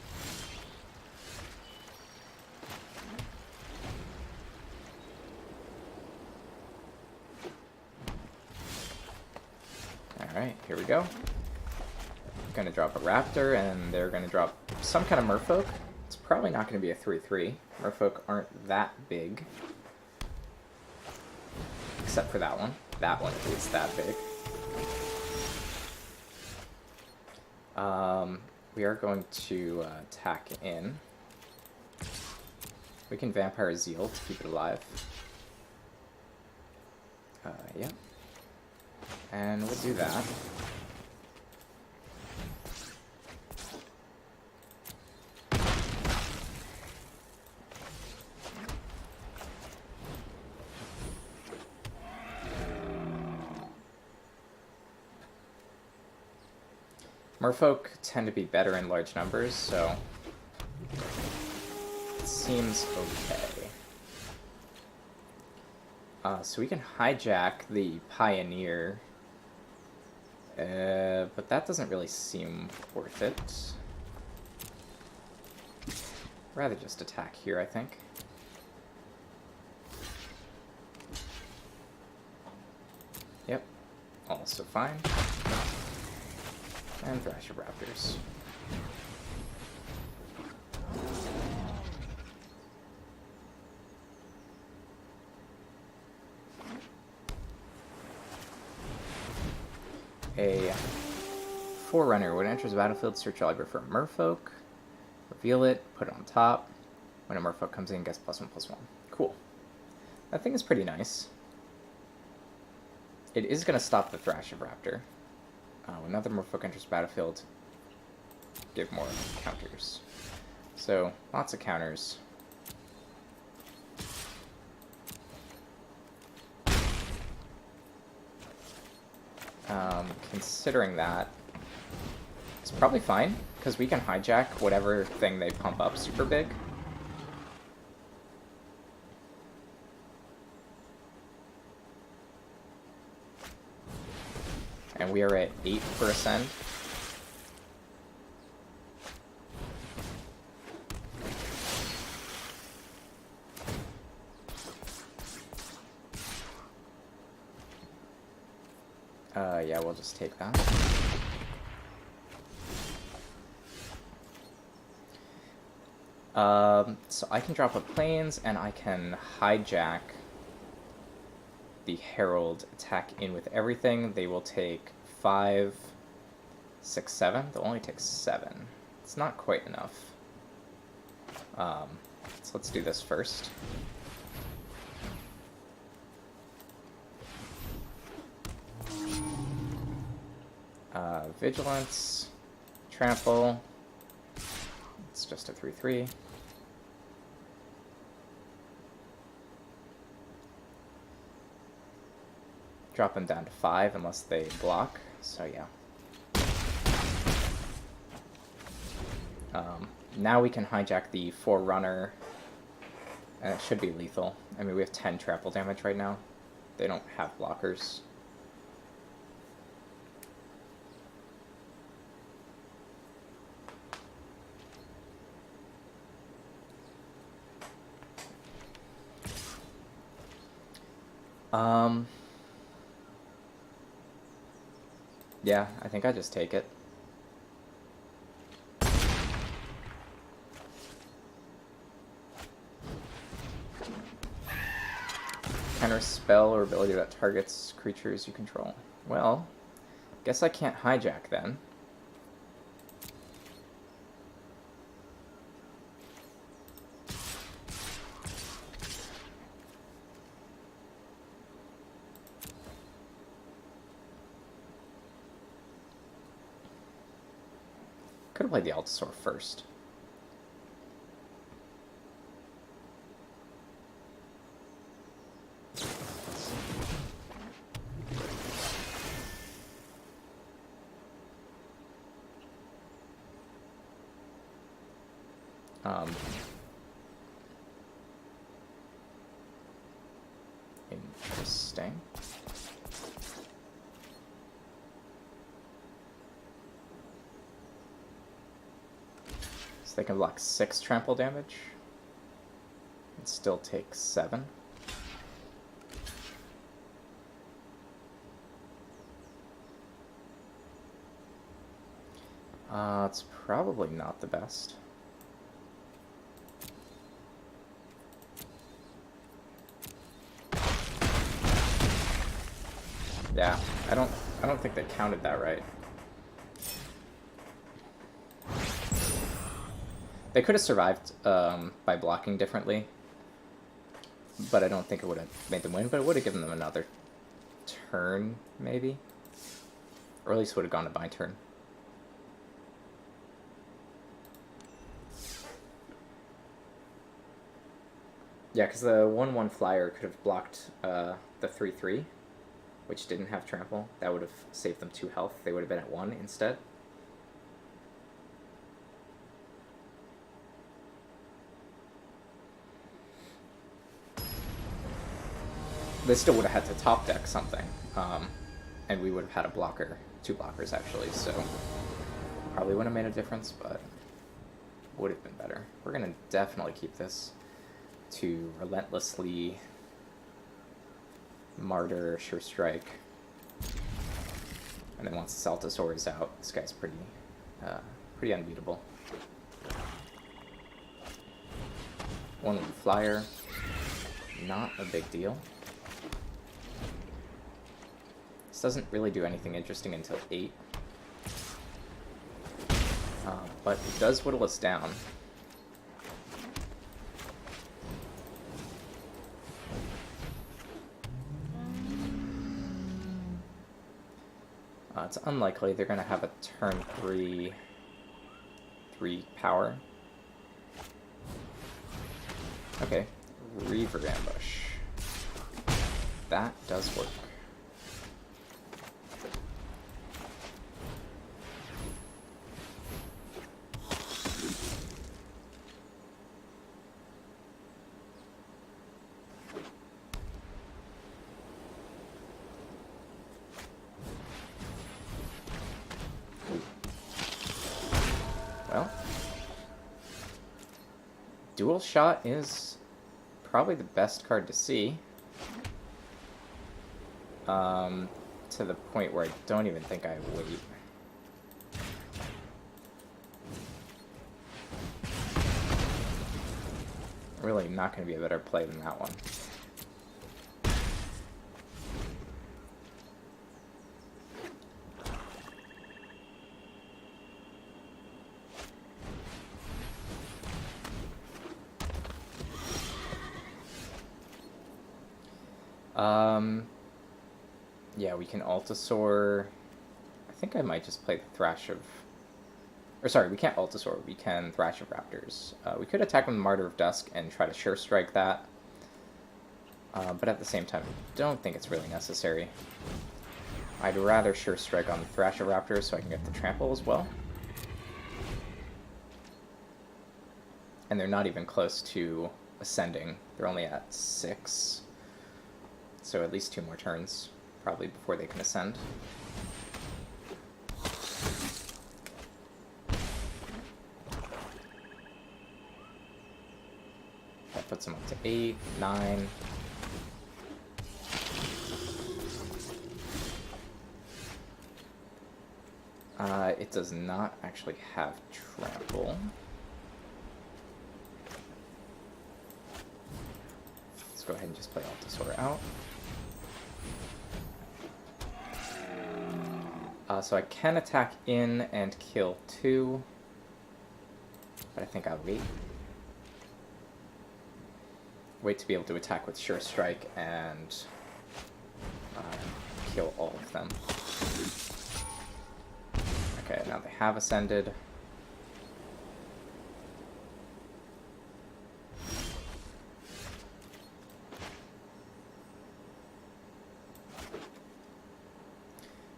Alright, here we go. Going to drop a Raptor, and they're going to drop some kind of Merfolk. It's probably not going to be a 3/3. Merfolk aren't that big. Except for that one. That one is that big. We are going to attack in. We can Vampire Zeal to keep it alive. Yeah. And we'll do that. Merfolk tend to be better in large numbers, so it seems okay. So we can hijack the Pioneer, but that doesn't really seem worth it. Rather just attack here, I think. Yep, also fine. And Thrash of Raptors. A Forerunner. When it enters the battlefield, search your library for a Merfolk. Reveal it, put it on top. When a Merfolk comes in, gets +1/+1. Cool. That thing is pretty nice. It is going to stop the Thrash of Raptor. Another Merfolk enters battlefield, give more counters. So, lots of counters. Considering that, it's probably fine, because we can hijack whatever thing they pump up super big. And we are at 8 for Ascend. Yeah, we'll just take that. So I can drop a planes, and I can hijack the Herald, attack in with everything. They will take 5, 6, 7. They'll only take 7. It's not quite enough. So let's do this first. Vigilance, Trample. It's just a 3/3. Drop them down to 5 unless they block. So yeah. Now we can hijack the Forerunner, and it should be lethal. I mean, we have 10 trample damage right now. They don't have blockers. Yeah, I think I just take it. Counter spell or ability that targets creatures you control. Well, guess I can't hijack then. Could have played the Altasaur first. Interesting. So they can block 6 trample damage and still take 7. It's probably not the best. Yeah, I don't think they counted that right. They could have survived by blocking differently, but I don't think it would have made them win, but it would have given them another turn, maybe? Or at least would have gone to my turn. Yeah, because the 1/1 flyer could have blocked the 3/3, which didn't have trample. That would have saved them 2 health. They would have been at 1 instead. They still would have had to top deck something, and we would have had a blocker, 2 blockers actually, so probably wouldn't have made a difference, but would have been better. We're going to definitely keep this to relentlessly martyr Sure Strike, and then once the Altasaur is out, this guy's pretty unbeatable. 1/1 flyer, not a big deal. This doesn't really do anything interesting until 8. But it does whittle us down. It's unlikely they're going to have a turn 3 power. Okay, Reaver Ambush. That does work. Well, Dual Shot is probably the best card to see. To the point where I don't even think I wait. really not going to be a better play than that one. Yeah, we can Altasaur. I think I might just play the Thrash of... Or sorry, we can't Altasaur. We can Thrash of Raptors. We could attack with Martyr of Dusk and try to Sure Strike that. But at the same time, I don't think it's really necessary. I'd rather Sure Strike on the Thrash of Raptors so I can get the Trample as well. And they're not even close to ascending. They're only at 6. So at least 2 more turns, probably, before they can ascend. That puts them up to 8, 9. It does not actually have Trample. Let's go ahead and just play Altasaur out. So I can attack in and kill 2, but I think I'll wait. Wait to be able to attack with Sure Strike and kill all of them. Okay, now they have ascended.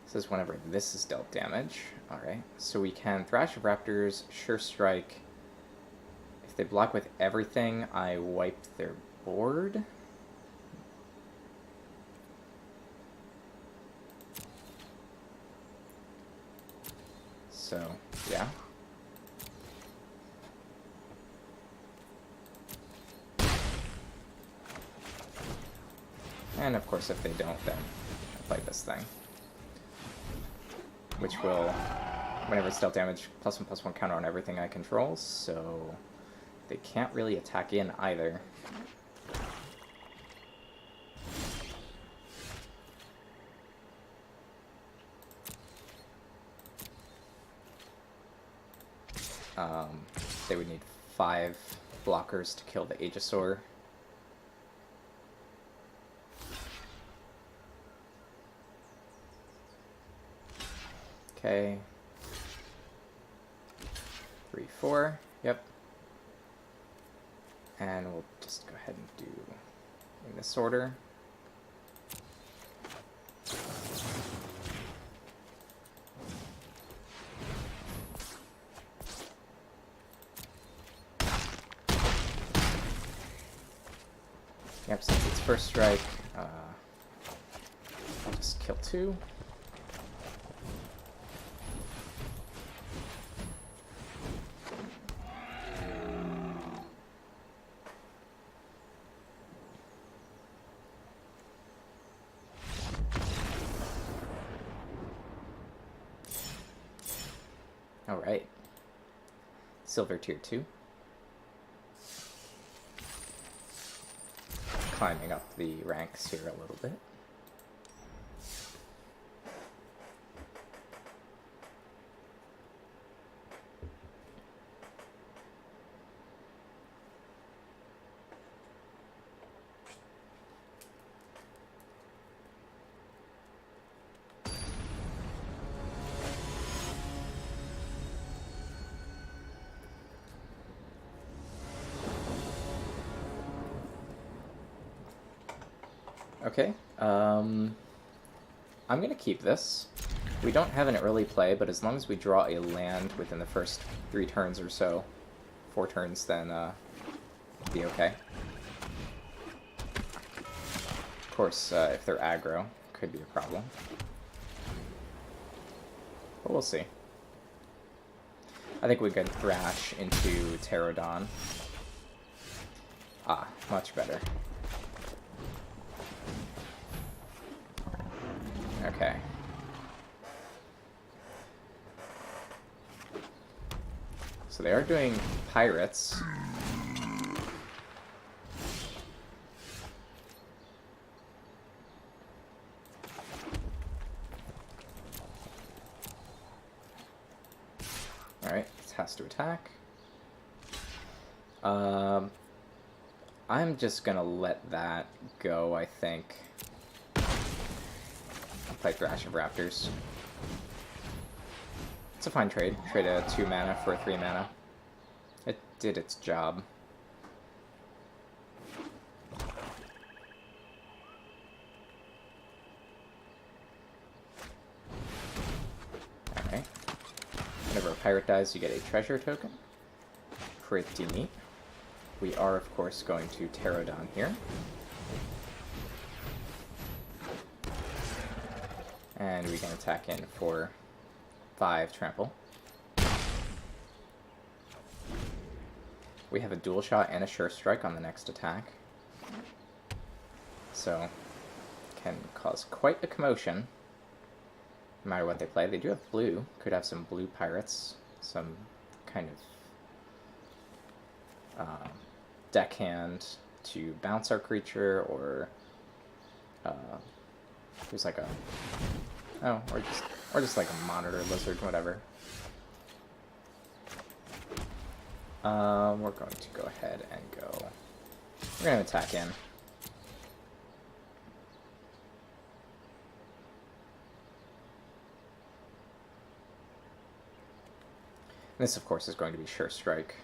This is whenever this is dealt damage. Alright, so we can Thrash of Raptors, Sure Strike. If they block with everything, I wipe their board. So, yeah. And of course, if they don't, then I play this thing. Which will, whenever it's dealt damage, +1/+1 counter on everything I control, so they can't really attack in either. They would need 5 blockers to kill the Aegisaur. Okay. 3, 4. Yep. And we'll just go ahead and do in this order. Yep, since it's first strike, I'll just kill 2. Alright. Silver tier 2. Climbing up the ranks here a little bit. Okay, I'm gonna keep this. We don't have an early play, but as long as we draw a land within the first 3 turns or so, 4 turns, then be okay. Of course, if they're aggro, could be a problem. But we'll see. I think we could Thrash into Pterodon. Ah, much better. Okay. So they are doing Pirates. Um, I'm just gonna let that go, I think. I'll play Thrash of Raptors. It's a fine trade. Trade a 2 mana for a 3 mana. It did its job. Alright. Whenever a pirate dies, you get a treasure token. Pretty neat. We are, of course, going to Pterodon here. And we can attack in for 5 trample. We have a dual shot and a sure strike on the next attack. So, can cause quite a commotion. No matter what they play. They do have blue. Could have some blue pirates. Some kind of deckhand to bounce our creature, or there's like a or just like a monitor lizard, whatever. We're going to go ahead and go. We're gonna attack in. This, of course, is going to be Sure Strike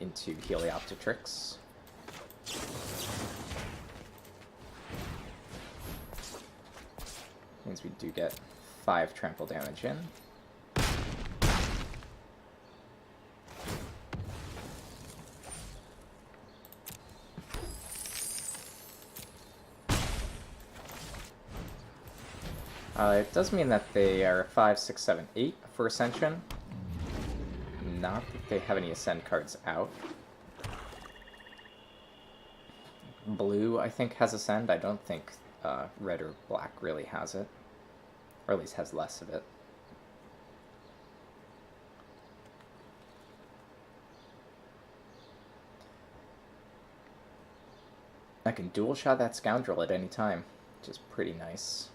into Heliopteryx. Means we do get 5 trample damage in. It does mean that they are 5, 6, 7, 8 for Ascension. Not that they have any Ascend cards out. Blue, I think, has Ascend. I don't think red or black really has it. Or at least has less of it. I can dual shot that scoundrel at any time, which is pretty nice.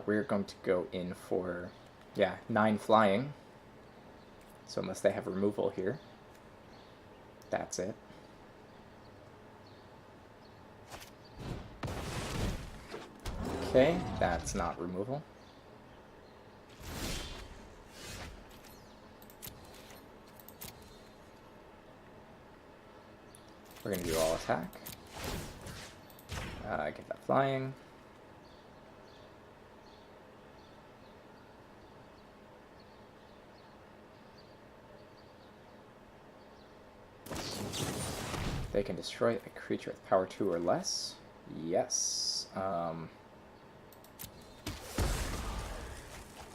We're going to go in for, 9 flying. So unless they have removal here, that's it. Okay, that's not removal. We're going to do all attack. Get that flying. They can destroy a creature with power 2 or less. Yes.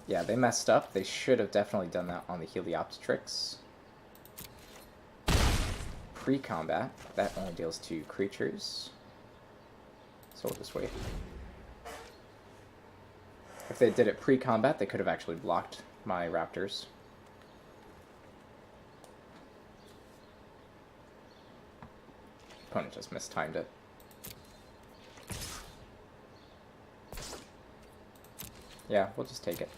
Yeah, they messed up. They should have definitely done that on the Heliopteryx. Pre-combat, that only deals to creatures. So we'll just wait. If they did it pre-combat, they could have actually blocked my raptors. Opponent just mistimed it. Yeah, we'll just take it.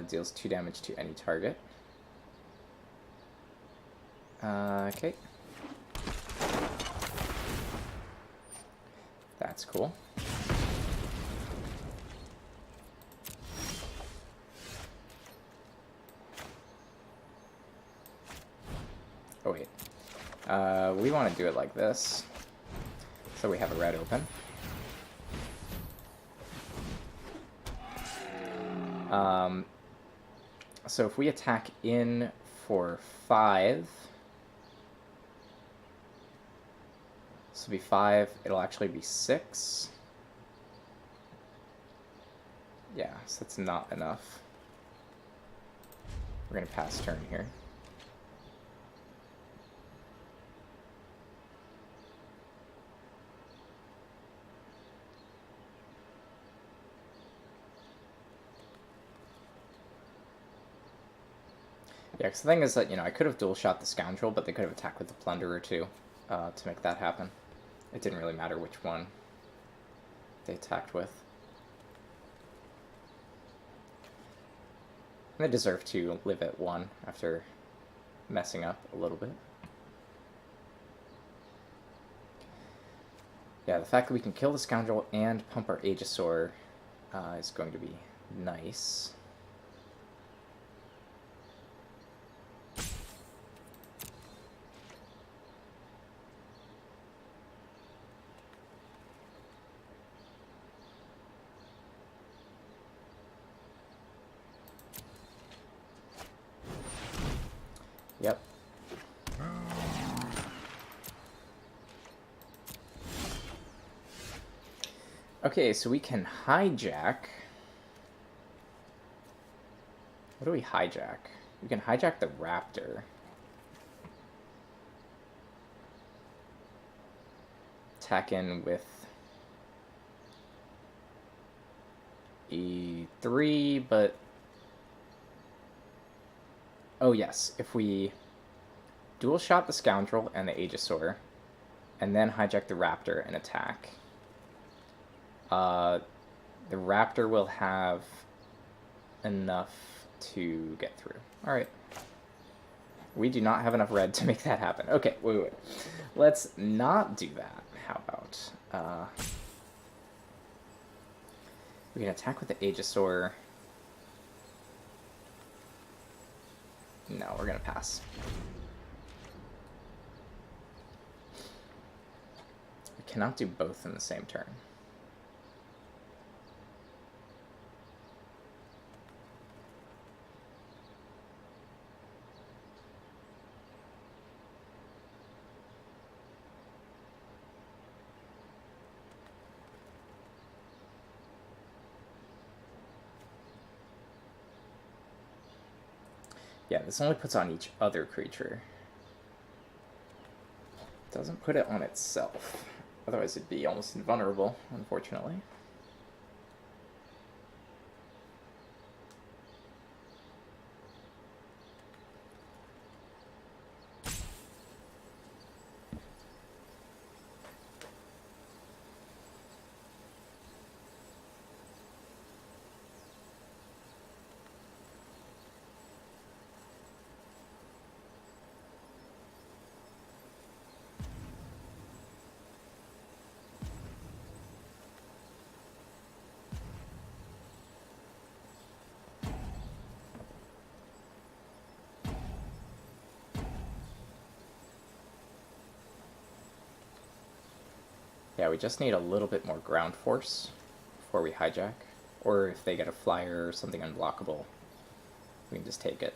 Deals 2 damage to any target. Okay. That's cool. Oh wait. We want to do it like this. So we have a red open. So if we attack in for 5, this will be 5, it'll actually be 6. Yeah, so that's not enough. We're going to pass turn here. Yeah, because the thing is that, I could have dual shot the Scoundrel, but they could have attacked with the Plunderer too, to make that happen. It didn't really matter which one they attacked with. They deserve to live at 1 after messing up a little bit. Yeah, the fact that we can kill the Scoundrel and pump our Aegisaur is going to be nice. Yep. Okay, so we can hijack. What do we hijack? We can hijack the Raptor. Attack in with E3, but... Oh yes, if we dual shot the Scoundrel and the Aegisaur, and then hijack the Raptor and attack, the Raptor will have enough to get through. Alright. We do not have enough red to make that happen. Okay, wait. Let's not do that. How about... we can attack with the Aegisaur. No, we're gonna pass. We cannot do both in the same turn. Yeah, this only puts on each other creature. It doesn't put it on itself. Otherwise it'd be almost invulnerable, unfortunately. Yeah, we just need a little bit more ground force before we hijack. Or if they get a flyer or something unblockable, we can just take it.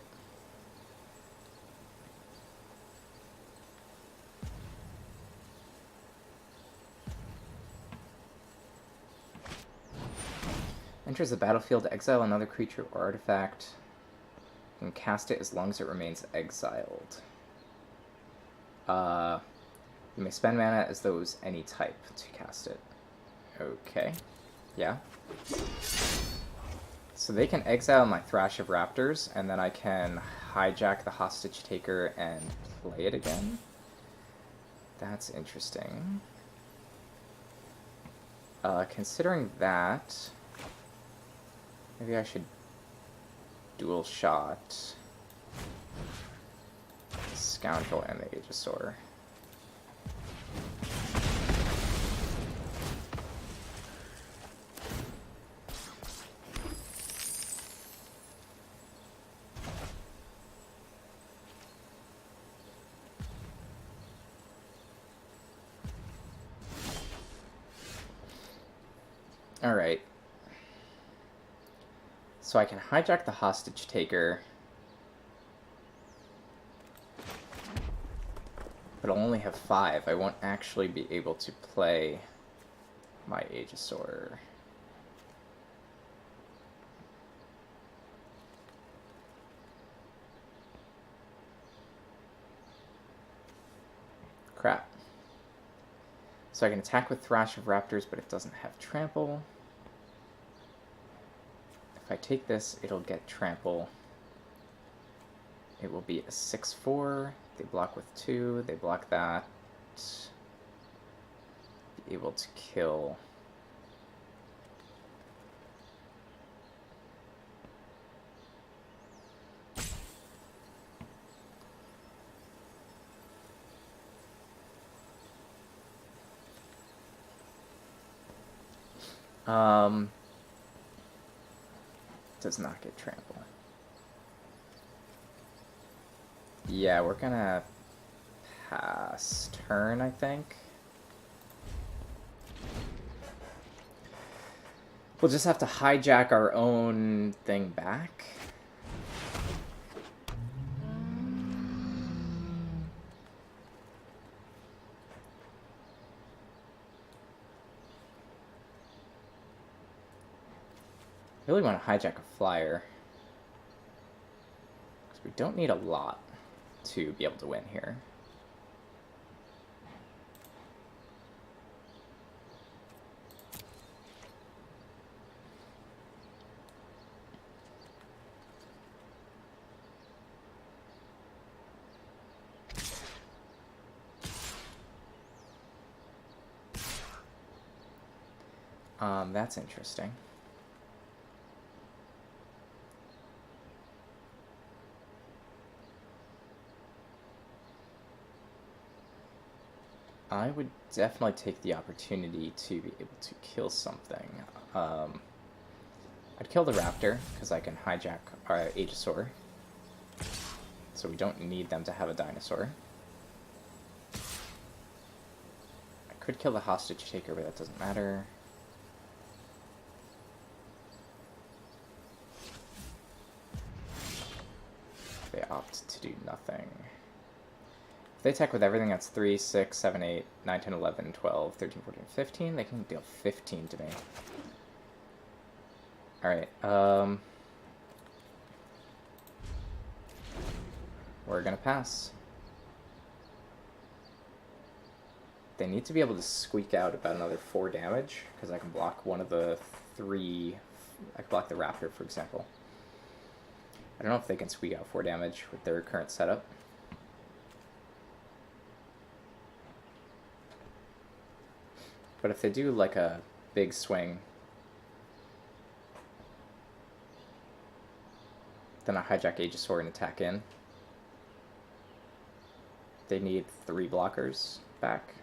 Enters the battlefield, exile another creature or artifact, and cast it as long as it remains exiled. You may spend mana as though it was any type to cast it. Okay. Yeah. So they can exile my Thrash of Raptors, and then I can hijack the Hostage Taker and play it again. That's interesting. Considering that, maybe I should dual shot the Scoundrel and the Aegisaur. Alright. So I can hijack the Hostage Taker, but I'll only have 5. I won't actually be able to play my Aegisaur. Crap. So I can attack with Thrash of Raptors, but it doesn't have Trample. If I take this, it'll get Trample. It will be a 6/4. They block with 2. They block that. Be able to kill. Does not get trample. Yeah, we're gonna pass turn, I think. We'll just have to hijack our own thing back. I really want to hijack a flyer. Because we don't need a lot to be able to win here. That's interesting. I would definitely take the opportunity to be able to kill something. I'd kill the raptor, because I can hijack our Aegisaur. So we don't need them to have a dinosaur. I could kill the hostage taker, but that doesn't matter. They opt to do nothing. If they attack with everything, that's 3, 6, 7, 8, 9, 10, 11, 12, 13, 14, 15. They can deal 15 to me. Alright, we're gonna pass. They need to be able to squeak out about another 4 damage, because I can block one of the 3... I can block the raptor, for example. I don't know if they can squeak out 4 damage with their current setup. But if they do like a big swing, then I hijack Aegisaur and attack in. They need 3 blockers back.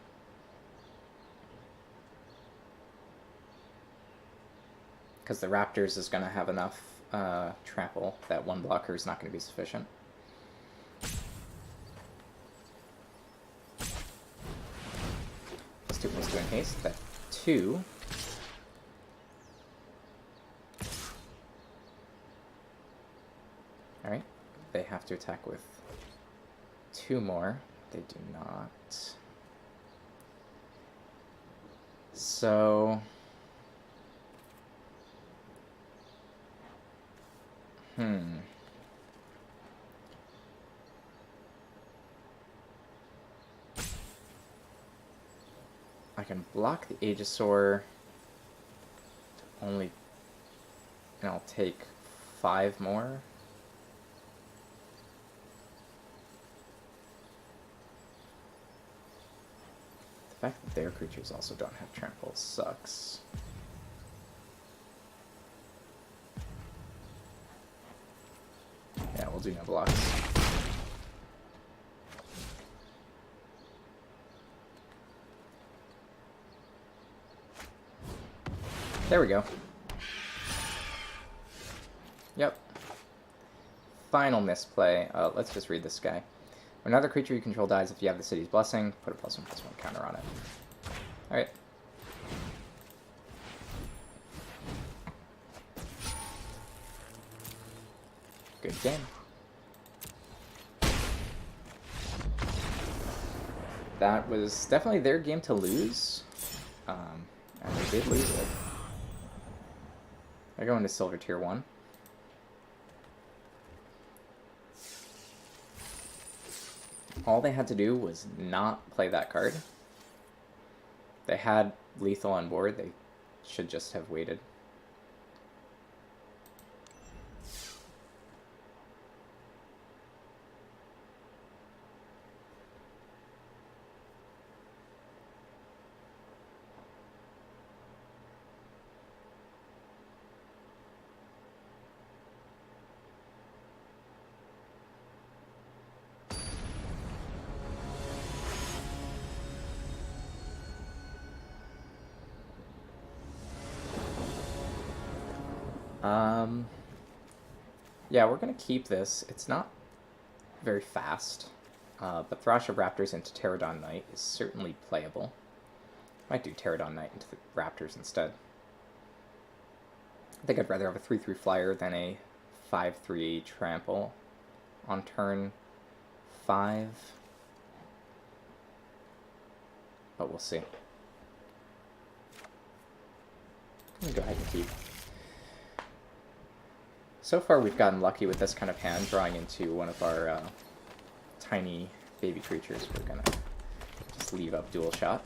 Because the Raptors is going to have enough trample that 1 blocker is not going to be sufficient. Let's do +2 in haste. That 2. Alright, they have to attack with 2 more. They do not. So... I can block the Aegisaur only, and I'll take 5 more. The fact that their creatures also don't have trample sucks. Yeah, we'll do no blocks. There we go. Yep. Final misplay. Let's just read this guy. When another creature you control dies, if you have the city's blessing, put a +1/+1 counter on it. Alright. Good game. That was definitely their game to lose. And they did lose it. I go into Silver Tier 1. All they had to do was not play that card. They had lethal on board. They should just have waited. Um, yeah, we're going to keep this. It's not very fast, but Thrash of Raptors into Pterodon Knight is certainly playable. Might do Pterodon Knight into the Raptors instead. I think I'd rather have a 3/3 flyer than a 5/3 trample on turn 5. But we'll see. I'm going to go ahead and keep. So far we've gotten lucky with this kind of hand, drawing into one of our tiny baby creatures. We're going to just leave up Dual Shot.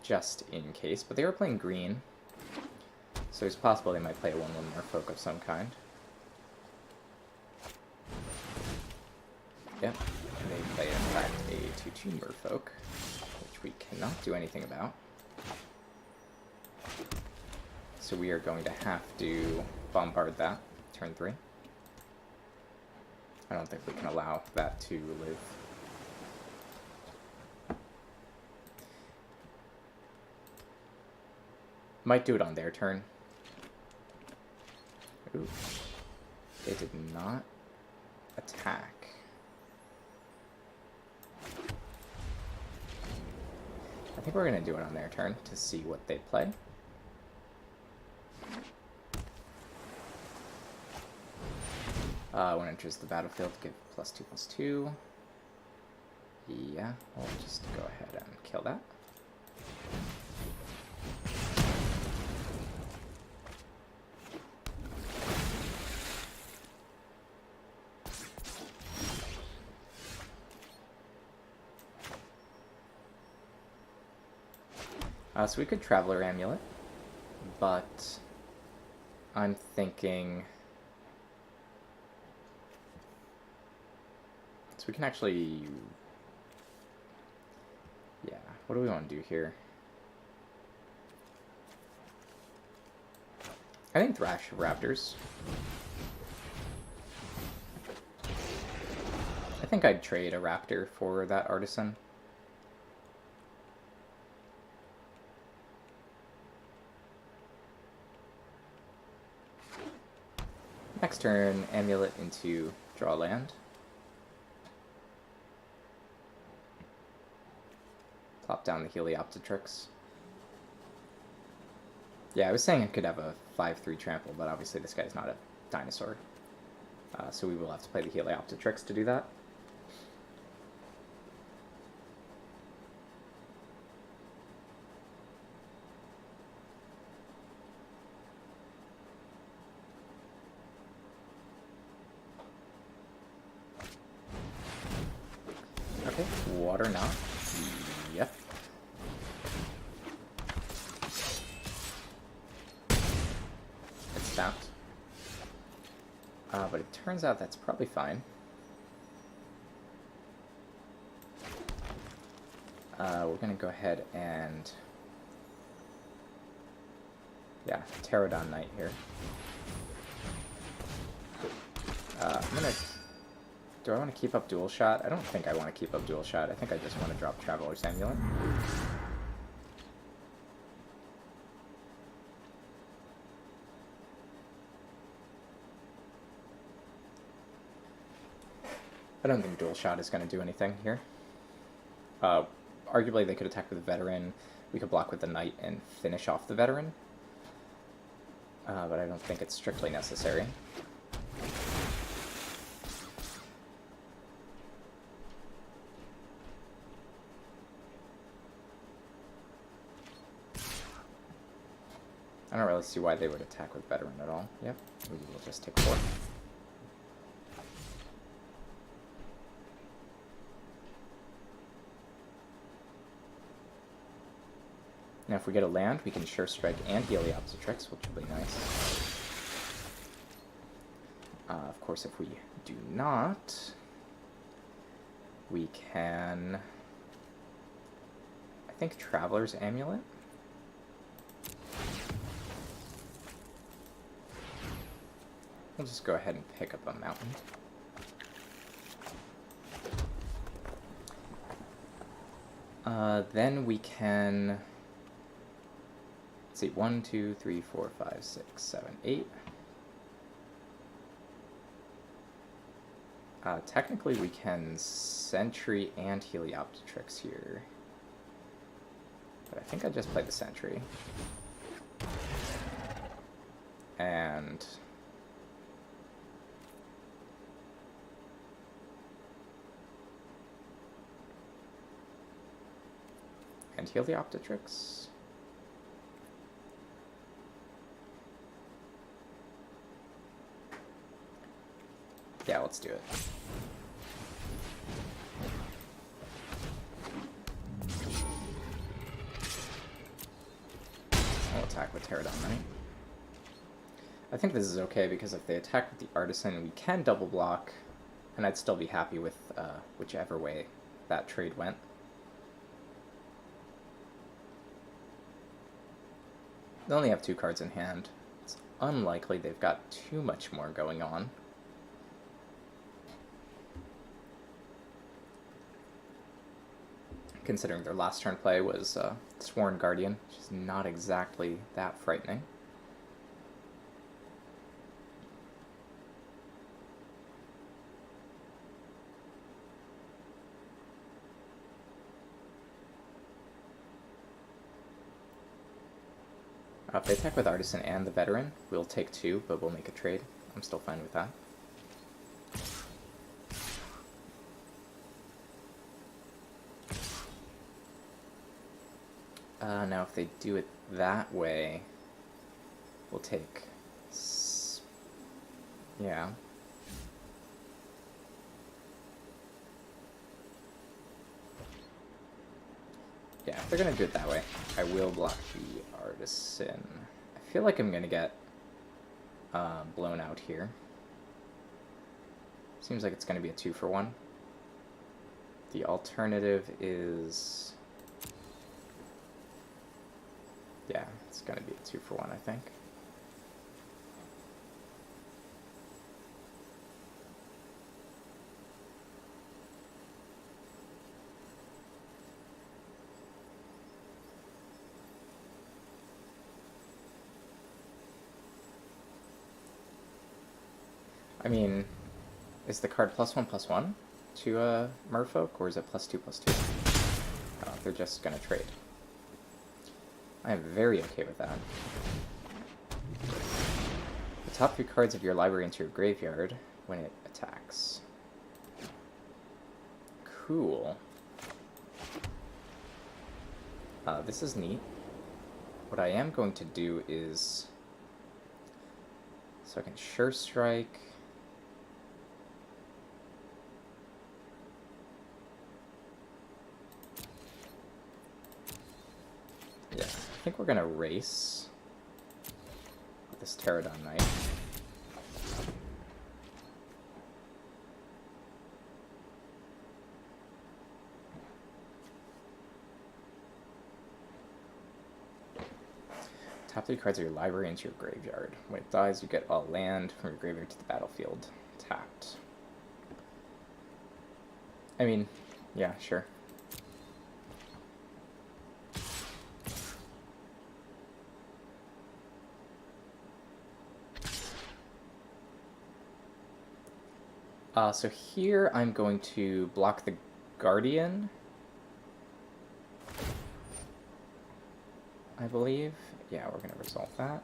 Just in case. But they are playing green. So it's possible they might play a 1/1 Merfolk of some kind. Yep. They play, in fact, a 2/2 Merfolk, which we cannot do anything about. So we are going to have to bombard that, turn 3. I don't think we can allow that to live. Might do it on their turn. Ooh. They did not attack. I think we're going to do it on their turn to see what they play. When it enters the battlefield, give +2/+2. Yeah, we'll just go ahead and kill that. So we could Traveler Amulet, but I'm thinking... So we can actually... Yeah, what do we want to do here? I think Thrash Raptors. I think I'd trade a Raptor for that Artisan. Next turn, Amulet into draw land. Plop down the Heliopteryx. Yeah, I was saying I could have a 5/3 trample, but obviously this guy's not a dinosaur. So we will have to play the Heliopteryx to do that. Okay, water not. Yep. It's tapped. But it turns out that's probably fine. We're going to go ahead and... Yeah, Pterodon Knight here. I'm going to... Do I want to keep up Dual Shot? I don't think I want to keep up Dual Shot. I think I just want to drop Traveler's Amulet. I don't think Dual Shot is going to do anything here. Arguably, they could attack with the Veteran. We could block with the Knight and finish off the Veteran. But I don't think it's strictly necessary. I don't really see why they would attack with Veteran at all. Yep, we will just take 4. Now if we get a land, we can Sure Strike and Heliopteryx, which will be nice. Of course, if we do not, we can, I think, Traveler's Amulet. We'll just go ahead and pick up a mountain. Then we can... Let's Let's see, 1, 2, 3, 4, 5, 6, 7, 8. Technically, we can Sentry and Helioptrix here. But I think I just played the Sentry. And Helioptrix. Yeah, let's do it. I'll attack with Pterodon Knight. I think this is okay because if they attack with the Artisan, we can double block, and I'd still be happy with whichever way that trade went. They only have 2 cards in hand. It's unlikely they've got too much more going on. Considering their last turn play was Sworn Guardian, which is not exactly that frightening. If they attack with Artisan and the Veteran, we'll take 2, but we'll make a trade. I'm still fine with that. Now if they do it that way, we'll take... yeah. Yeah, if they're gonna do it that way, I will block the Artisan. I feel like I'm gonna get blown out here. Seems like it's gonna be a 2-for-1. The alternative is... yeah, it's gonna be a 2-for-1, I think. I mean, is the card +1/+1 to Merfolk, or is it +2/+2? Oh, they're just gonna trade. I am very okay with that. The top 3 cards of your library into your graveyard when it attacks. Cool. This is neat. What I am going to do is... so I can Sure Strike... yeah, I think we're gonna race with this Pterodon Knight. Top 3 cards of your library into your graveyard. When it dies, you get all land from your graveyard to the battlefield tapped. I mean, yeah, sure. So here I'm going to block the Guardian, I believe. Yeah, we're going to resolve that.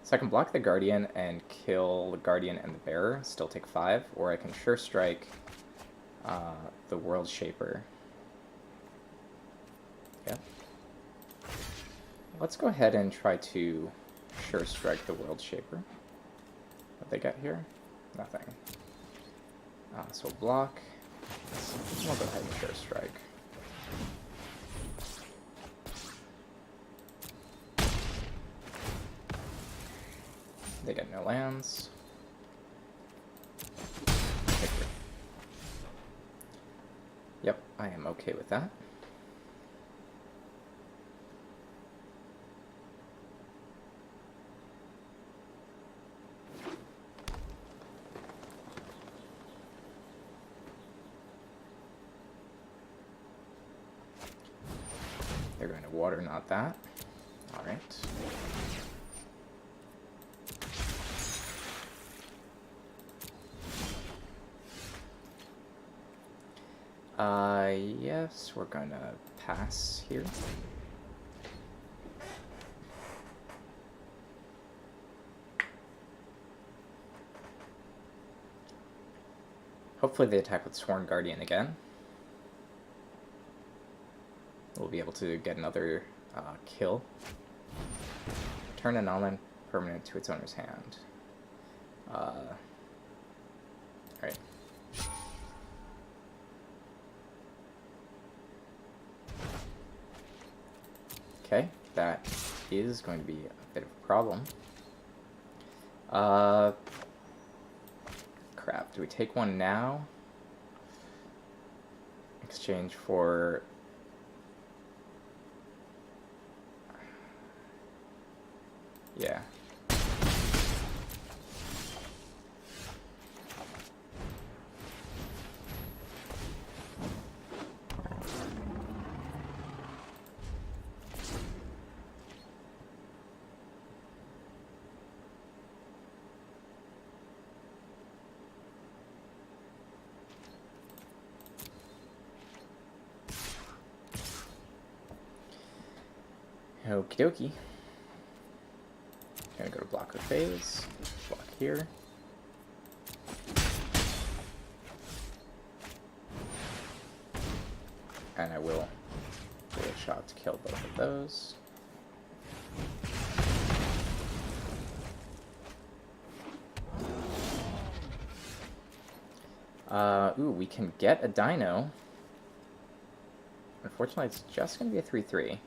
So I can block the Guardian and kill the Guardian and the Bearer, still take 5, or I can Sure Strike the World Shaper. Yep. Let's go ahead and try to Sure Strike the World Shaper. What they got here? Nothing. So block. We'll go ahead and Sure Strike. They get no lands. Victory. Yep, I am okay with that. water, not that. Alright. Yes, we're gonna pass here. Hopefully they attack with Sworn Guardian again. We'll be able to get another kill. Turn a non-land permanent to its owner's hand. Alright. Okay, that is going to be a bit of a problem. Crap, do we take one now? Exchange for... Yeah. Okie dokie. Gonna go to blocker phase. Block here. And I will do a shot to kill both of those. Ooh, we can get a dino. Unfortunately, it's just gonna be a 3/3.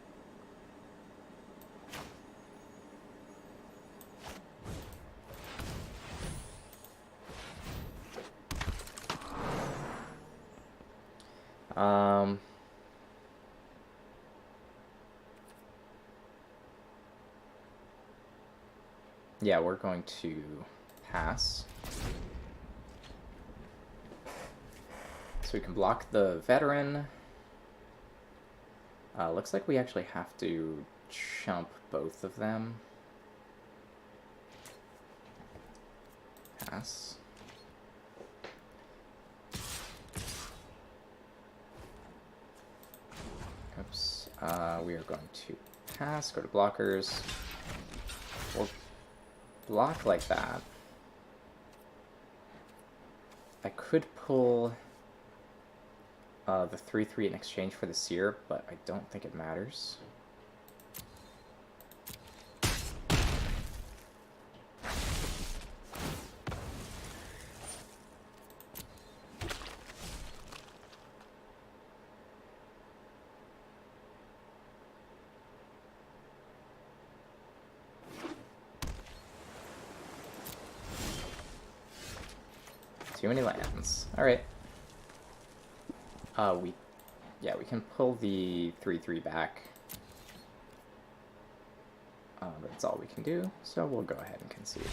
Yeah, we're going to pass. So we can block the veteran. Looks like we actually have to chump both of them. Pass. Oops. We are going to pass, go to blockers. We'll block like that. I could pull the 3/3 in exchange for the Seer, but I don't think it matters. Too many lands. Alright. We can pull the 3/3 back. But that's all we can do, so we'll go ahead and concede.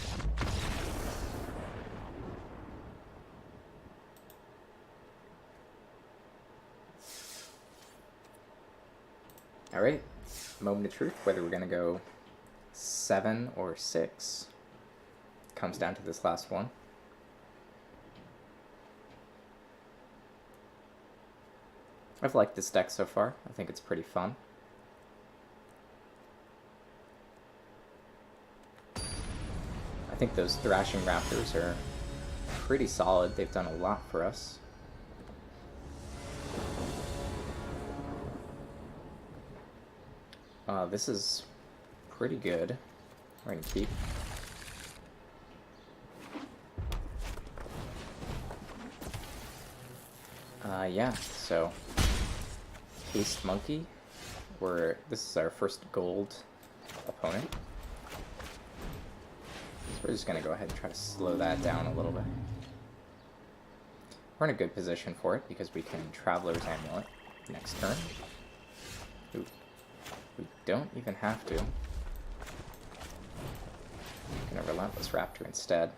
Alright, moment of truth, whether we're gonna go 7 or 6 comes down to this last one. I've liked this deck so far. I think it's pretty fun. I think those Thrashing Raptors are pretty solid. They've done a lot for us. This is pretty good. We're gonna keep. Yeah, so Haste Monkey. This is our first gold opponent. So we're just gonna go ahead and try to slow that down a little bit. We're in a good position for it because we can Traveler's Amulet next turn. Ooh. We don't even have to. We're gonna Relentless Raptor instead.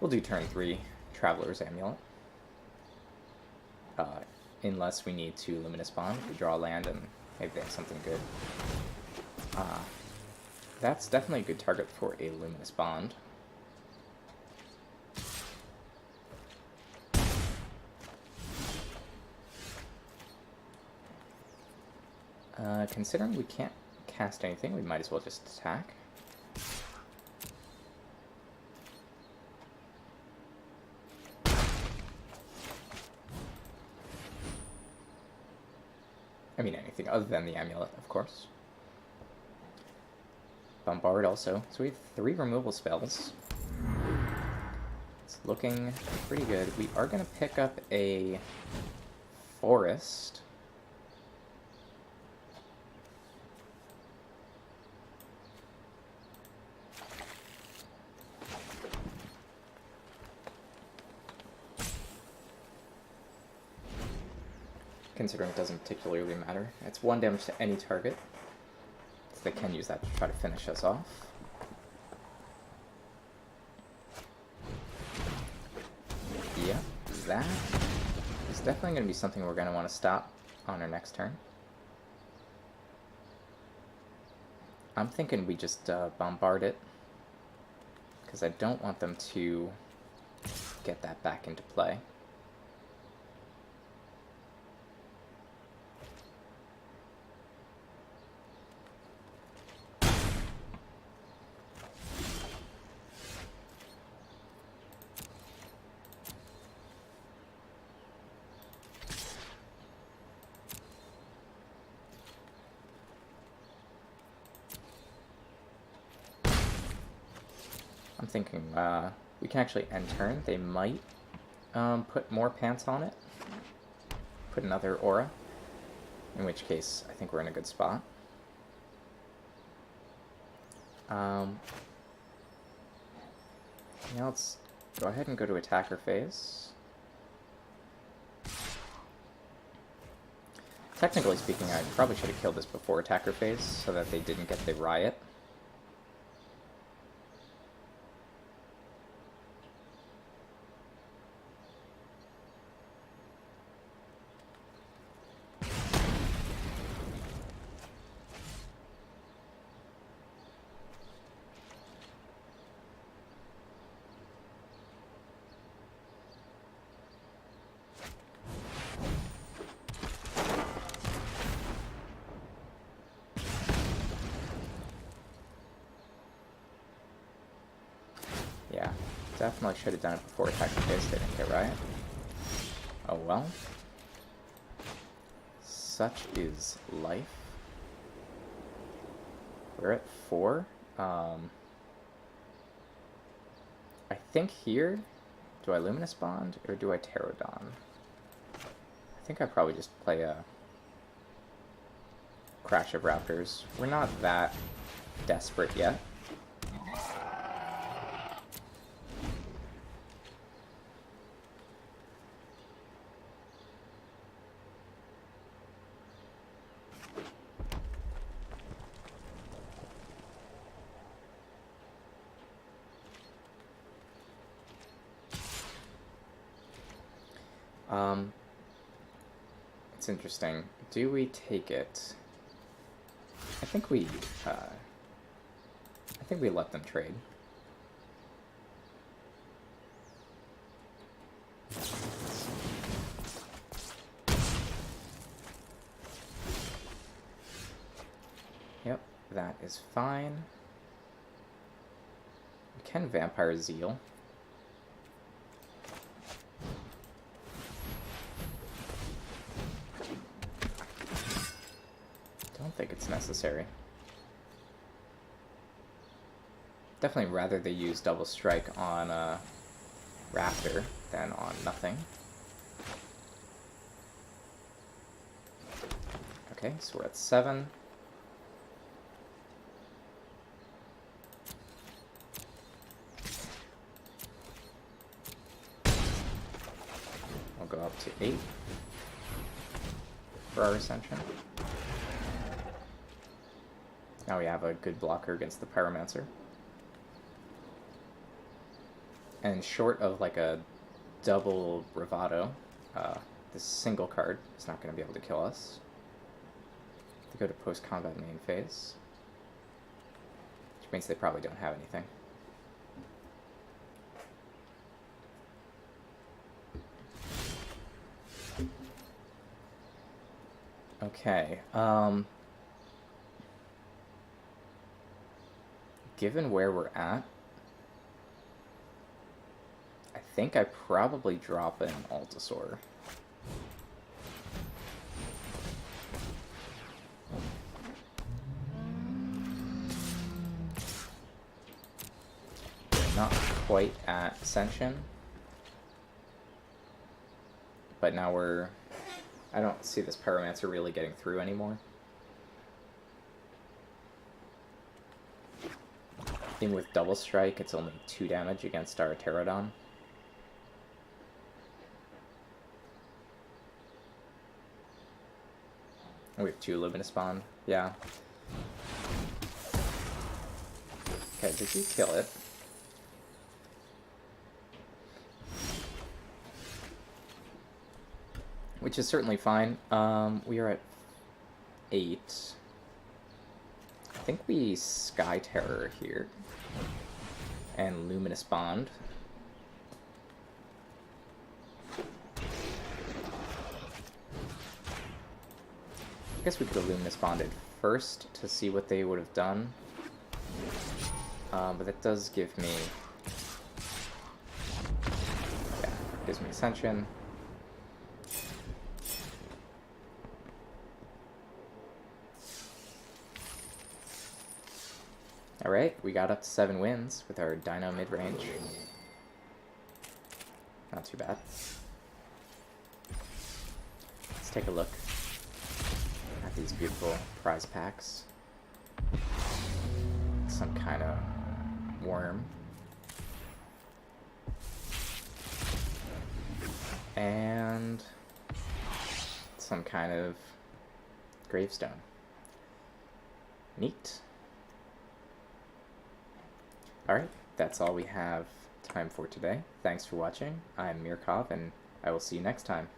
We'll do turn 3, Traveler's Amulet. Unless we need to Luminous Bond, we draw land and maybe they have something good. That's definitely a good target for a Luminous Bond. Considering we can't cast anything, we might as well just attack. I mean, anything other than the amulet, of course. Bombard also. So we have 3 removal spells. It's looking pretty good. We are going to pick up a forest. Considering it doesn't particularly matter. It's 1 damage to any target. So they can use that to try to finish us off. Yeah, that is definitely going to be something we're going to want to stop on our next turn. I'm thinking we just bombard it, because I don't want them to get that back into play. I'm thinking we can actually end turn. They might put more pants on it. Put another aura. In which case, I think we're in a good spot. Now let's go ahead and go to attacker phase. Technically speaking, I probably should have killed this before attacker phase so that they didn't get the riot. Yeah, definitely should have done it before attacker phase. They didn't get riot. Oh well. Such is life. We're at 4. I think here, do I Luminous Bond or do I Pterodon? I think I probably just play a Crash of Raptors. We're not that desperate yet. It's interesting. Do we take it? I think we let them trade. Yep, that is fine. We can Vampire Zeal. Don't think it's necessary. Definitely rather they use Double Strike on Raptor than on nothing. Okay, so we're at 7. We'll go up to 8 for our Ascension. Now we have a good blocker against the Pyromancer. And short of like a double bravado, this single card is not going to be able to kill us. They go to post-combat main phase, which means they probably don't have anything. Okay, given where we're at, I think I probably drop an Altasaur. Not quite at Ascension, but now I don't see this Pyromancer really getting through anymore. Even with Double Strike, it's only 2 damage against our Pterodon. We have 2 Luminous Bond. Yeah. Okay, did you kill it? Which is certainly fine. We are at 8. I think we Sky Terror here. And Luminous Bond. I guess we could have Luminous Bonded first to see what they would have done. But that does give me... yeah, gives me Ascension. Alright, we got up to 7 wins with our Dino mid-range. Not too bad. Let's take a look at these beautiful prize packs. Some kind of worm. And some kind of gravestone. Neat. Alright, that's all we have time for today. Thanks for watching. I'm Mirkov, and I will see you next time.